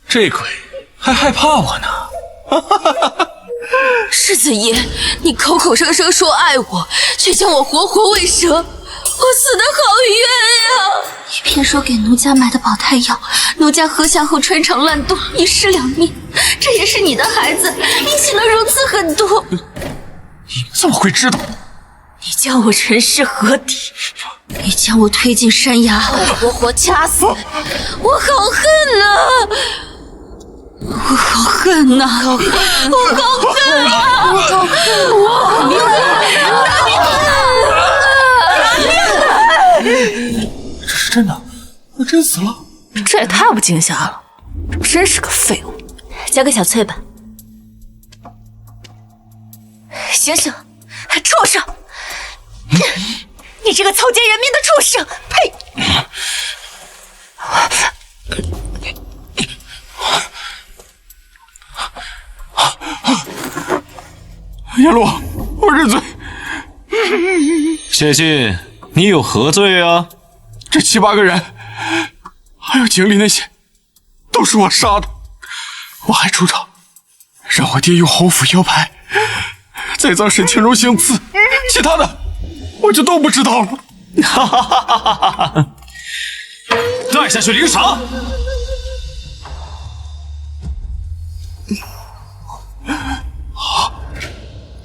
这鬼还害怕我呢！世子爷，你口口声声说爱我，却将我活活喂蛇，我死得好冤呀！一边说给奴家买的保胎药，奴家喝下后穿肠烂肚，一尸两命。这也是你的孩子，你岂能如此狠毒？你怎么会知道？你将我沉尸河底，你将我推进山崖，活活掐死，我好恨呐！我好恨呐！我好恨啊！我好恨！这是真的，我真死了。这也太不惊吓了，真是个废物。交给小翠吧。醒醒，畜生！你这个草菅人命的畜生！呸！阎罗，我认罪。谢晋，你有何罪啊？这7、8个人，还有井里那些，都是我杀的。我还出场，让我爹用侯府腰牌栽赃沈清荣行刺，其他的我就都不知道了。哈哈哈哈哈哈！带下去领赏。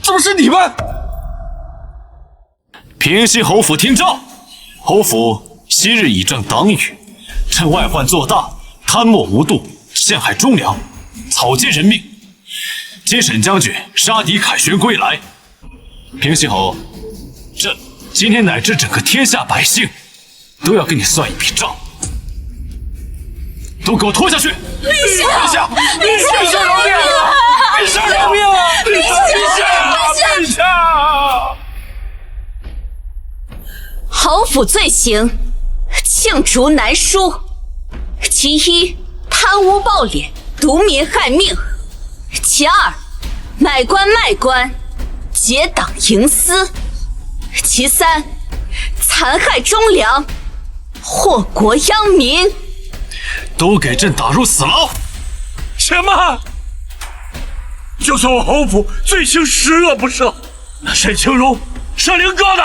怎么是你们？平西侯府听诏，侯府昔日以正党羽，趁外患做大，贪墨无度，陷害忠良，草菅人命。今沈将军杀敌凯旋归来，平西侯，这今天乃至整个天下百姓都要跟你算一笔账。都给我拖下去！陛下，陛下，陛下饶命！陛下饶命！陛下！侯府罪行罄竹难书，其一，贪污暴敛，毒民害命；其二，买官卖官，结党营私；其三，残害忠良，祸国殃民。都给朕打入死牢！且慢！就算我侯府罪行十恶不赦，那沈清荣、沈凌哥呢？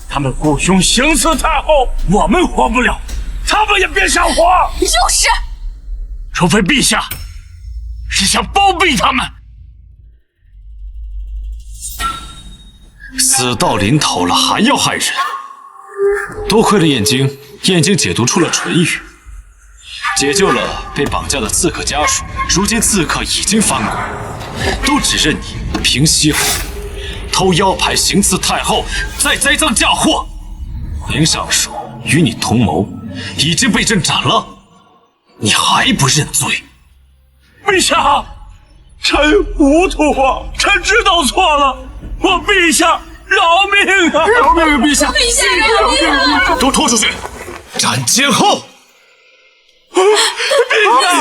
他们雇凶行刺太后，我们活不了，他们也别想活。就是，除非陛下是想包庇他们。死到临头了，还要害人！多亏了燕京，燕京解读出了唇语，解救了被绑架的刺客家属。如今刺客已经翻滚，都指认你平西侯偷腰牌行刺太后，再栽赃嫁祸。宁尚书与你同谋，已经被朕斩了，你还不认罪？陛下，臣糊涂啊，臣知道错了，我陛下饶命啊！饶命啊，陛下！陛下饶命啊！都拖出去，斩监后！陛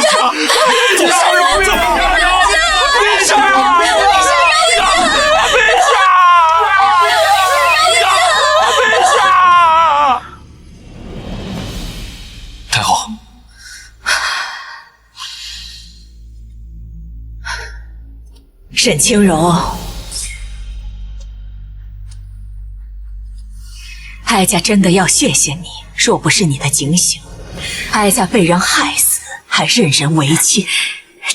下，陛下饶命！陛下饶命！太后，沈清荣，哀家真的要谢谢你，若不是你的警醒，哀家被人害死还任人唯亲。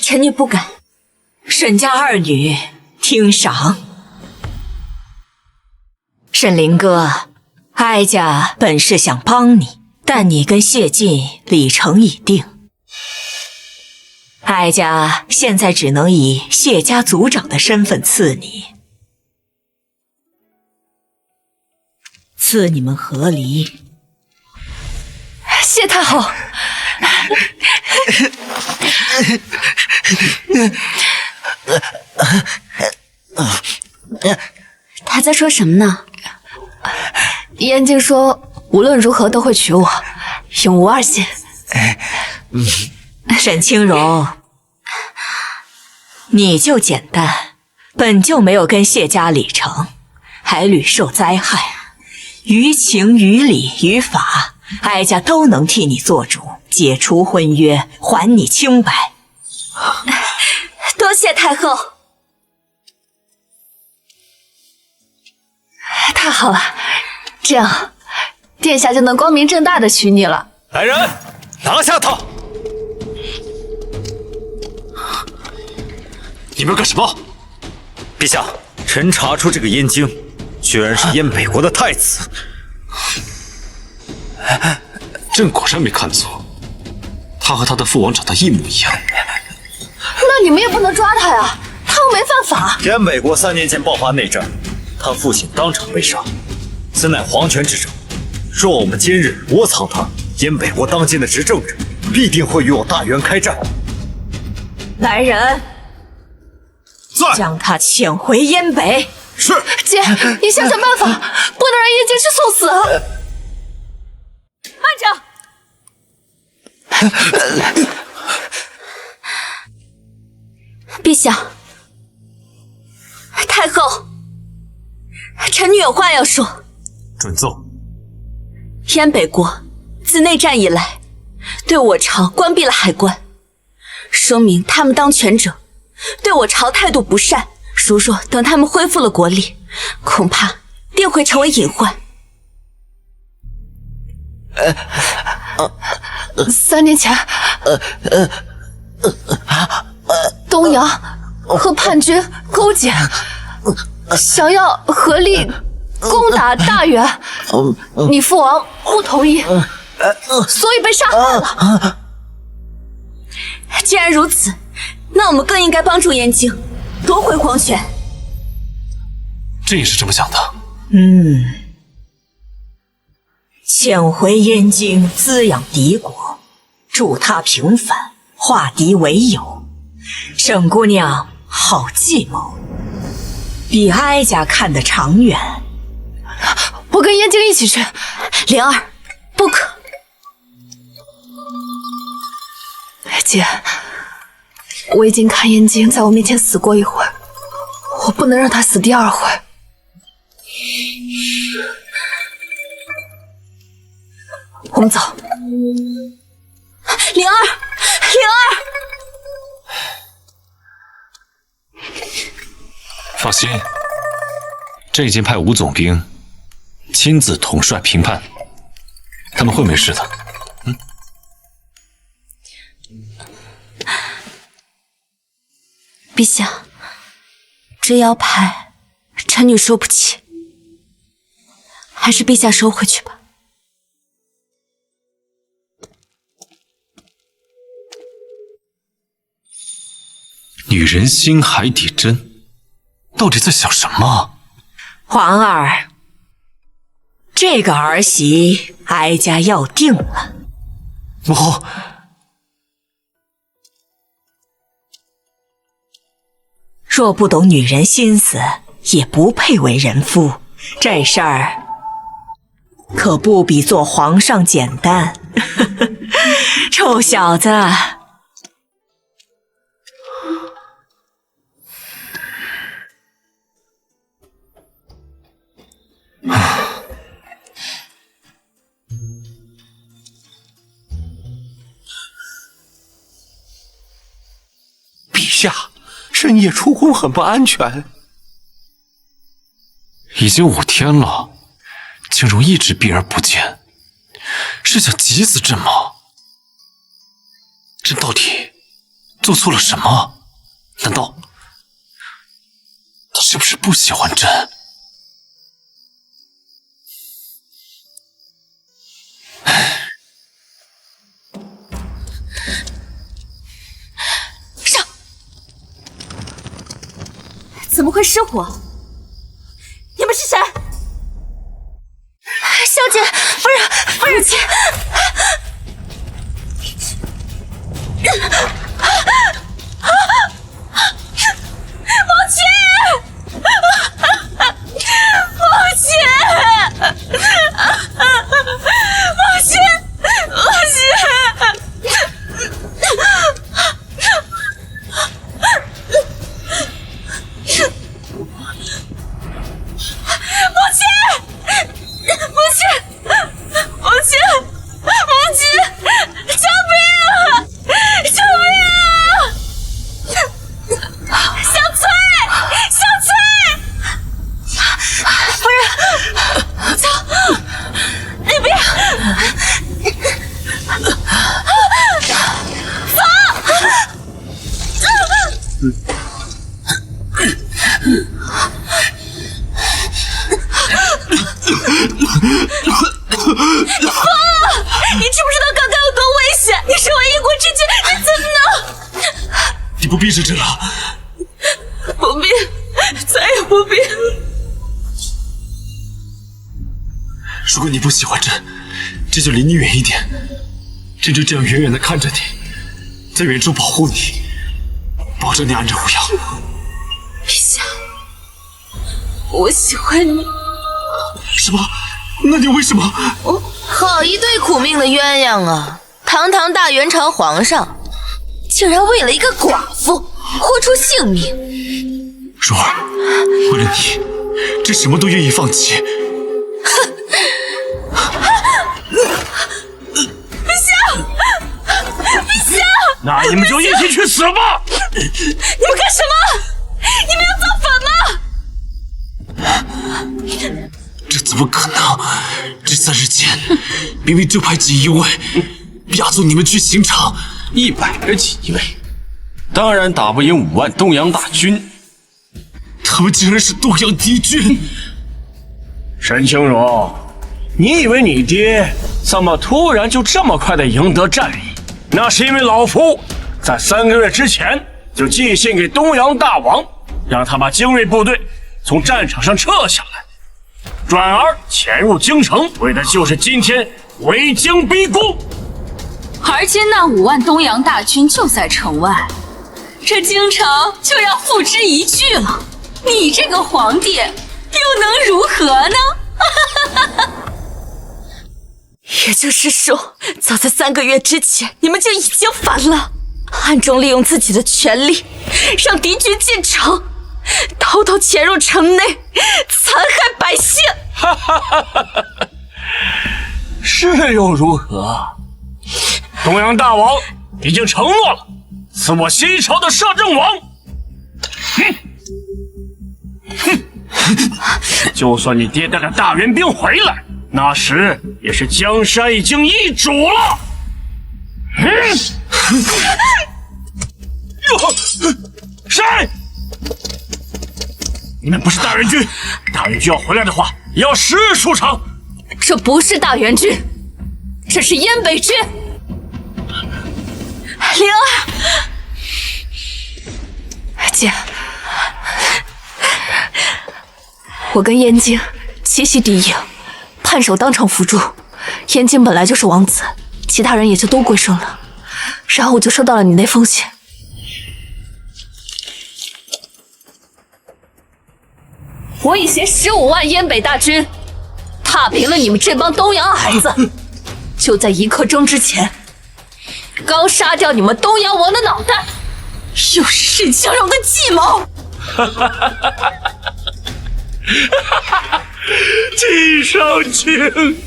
臣女不敢。沈家二女听赏。沈凌哥，哀家本是想帮你，但你跟谢晋礼成已定，哀家现在只能以谢家族长的身份赐你，赐你们和离。谢太后。他在说什么呢？燕京说无论如何都会娶我，永无二心。沈清荣，你就简单，本就没有跟谢家礼成，还屡受灾害，于情于理于法，哀家都能替你做主，解除婚约，还你清白。多谢太后。太好了，这样殿下就能光明正大的娶你了。来人，拿下他！你们干什么？陛下，臣查出这个燕京居然是燕北国的太子。朕果然没看错，他和他的父王长得一模一样。那你们也不能抓他呀，他又没犯法。燕北国3年前爆发内战，他父亲当场被杀，此乃皇权之争。若我们今日窝藏他，燕北国当今的执政者必定会与我大元开战。来人，将他遣回燕北。是。姐，你想想办法，不能让燕京去送死啊！慢着！陛下，太后，臣女有话要说。准奏。燕北国自内战以来，对我朝关闭了海关，说明他们当权者对我朝态度不善。如若等他们恢复了国力，恐怕定会成为隐患。3年前，东阳和叛军勾结，想要合力攻打大元，你父王不同意，所以被杀害了。既然如此，那我们更应该帮助燕京夺回皇权。朕也是这么想的。遣回燕京，滋养敌国，助他平反，化敌为友。沈姑娘好计谋，比哀家看得长远。我跟燕京一起去。灵儿，不可。姐，我已经看燕京在我面前死过一回，我不能让他死第2回。我们走。灵儿，灵儿，放心，朕已经派吴总兵亲自统帅平叛，他们会没事的。陛下，这腰牌臣女收不起，还是陛下收回去吧。女人心海底针，到底在想什么？皇儿，这个儿媳哀家要定了。母后，若不懂女人心思，也不配为人夫。这事儿可不比做皇上简单。臭小子！陛下，深夜出宫很不安全。已经5天了，静茹一直避而不见，是想急死朕吗？朕到底做错了什么？难道他是不是不喜欢朕？上！怎么会失火？你们是谁？小姐，夫人请。母亲，母亲，母亲，救命啊！救命啊！你不必是这了。不必，再也不必。如果你不喜欢这就离你远一点。朕就这样远远的看着你，在远处保护你，保证你安然无恙。陛下，我喜欢你。什么？那你为什么？好一对苦命的鸳鸯啊！堂堂大元朝皇上，竟然为了一个寡妇豁出性命。蓉儿，为了你，朕什么都愿意放弃。陛下，陛下！那你们就一起去死吧！你们干什么？你们要造反吗？这怎么可能？这3日前，明明就派锦衣卫押送你们去刑场，100个锦衣卫，当然打不赢5万东洋大军。他们竟然是东洋敌军！沈清荣，你以为你爹怎么突然就这么快的赢得战役？那是因为老夫在3个月之前就寄信给东洋大王，让他把精锐部队从战场上撤下来，转而潜入京城，为的就是今天围京逼宫。而今那5万东洋大军就在城外，这京城就要付之一炬了。你这个皇帝又能如何呢？也就是说，早在3个月之前，你们就已经反了，暗中利用自己的权力，让敌军进城，偷偷潜入城内，残害百姓。是又如何？东洋大王已经承诺了，赐我西朝的摄政王。就算你爹带着大援兵回来，那时也是江山已经易主了。谁？你们不是大元军？大元军要回来的话，也要10日出城。这不是大元军，这是燕北军。灵儿，姐，我跟燕京七夕敌营，叛首当场伏诛。燕京本来就是王子，其他人也就都归顺了。然后我就收到了你那封信。我以携15万燕北大军，踏平了你们这帮东洋孩子。就在1刻钟之前，刚杀掉你们东洋王的脑袋，又是沈清荣的计谋。纪少卿，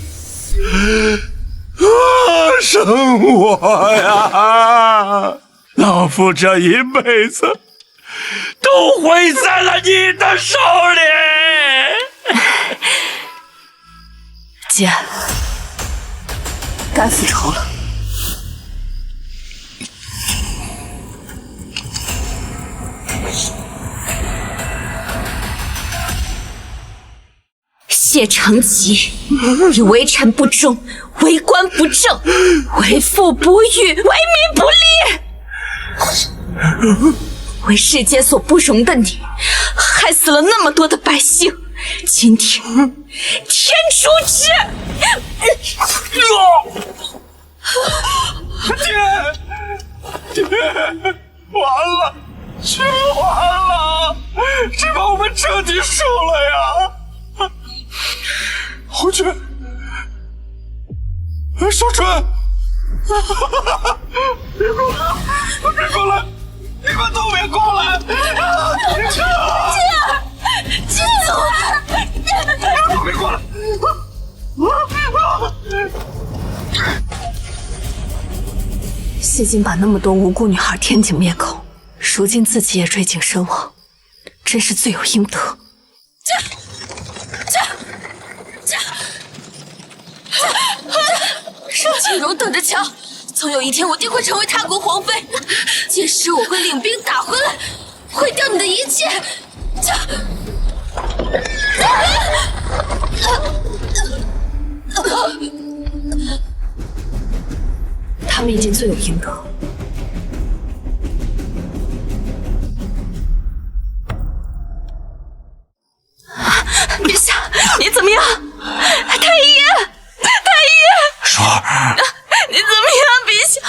生我呀！老夫这一辈子都毁在了你的手里。姐，该复仇了。谢承吉，你为臣不忠，为官不正，为父不育，为民不利，为世间所不容的你，害死了那么多的百姓。今天，天诛之！爹，完了，全完了，这把我们彻底输了呀！红军，少春，别过来，别过来，你们都别过来！静儿，静儿，都别过来！谢晋把那么多无辜女孩天井灭口，如今自己也坠井身亡，真是罪有应得。沈清荣等着瞧，总有一天我定会成为他国皇妃，届时我会领兵打回来，毁掉你的一切。他们已经罪有应得。陛下，你怎么样？太医，双儿，你怎么样，陛下？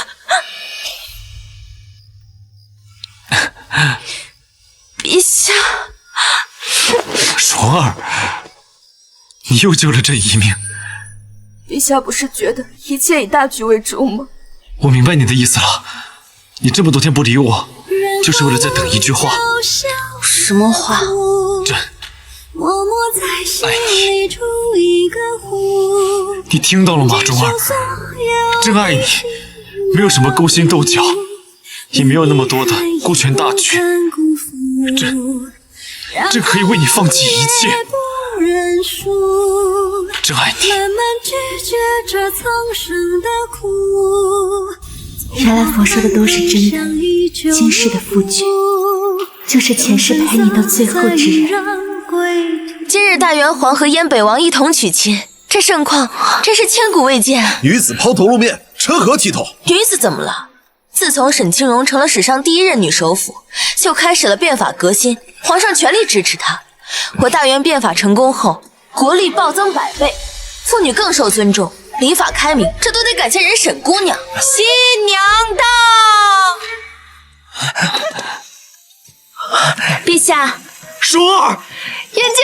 陛下，双儿，你又救了朕一命。陛下不是觉得一切以大局为重吗？我明白你的意思了，你这么多天不理我，就是为了在等一句话。什么话？朕爱你。你听到了吗，钟儿？朕爱你，没有什么勾心斗角，也没有那么多的顾全大局。朕可以为你放弃一切。朕爱你。原来佛说的都是真的，今世的夫君就是前世陪你到最后之人。今日大元皇和燕北王一同娶亲，这盛况真是千古未见。女子抛头露面，成何体统？女子怎么了？自从沈清荣成了史上第一任女首辅，就开始了变法革新，皇上全力支持她。我大元变法成功后，国力暴增100倍，妇女更受尊重，礼法开明，这都得感谢人沈姑娘。新娘到！陛下，双儿，燕静。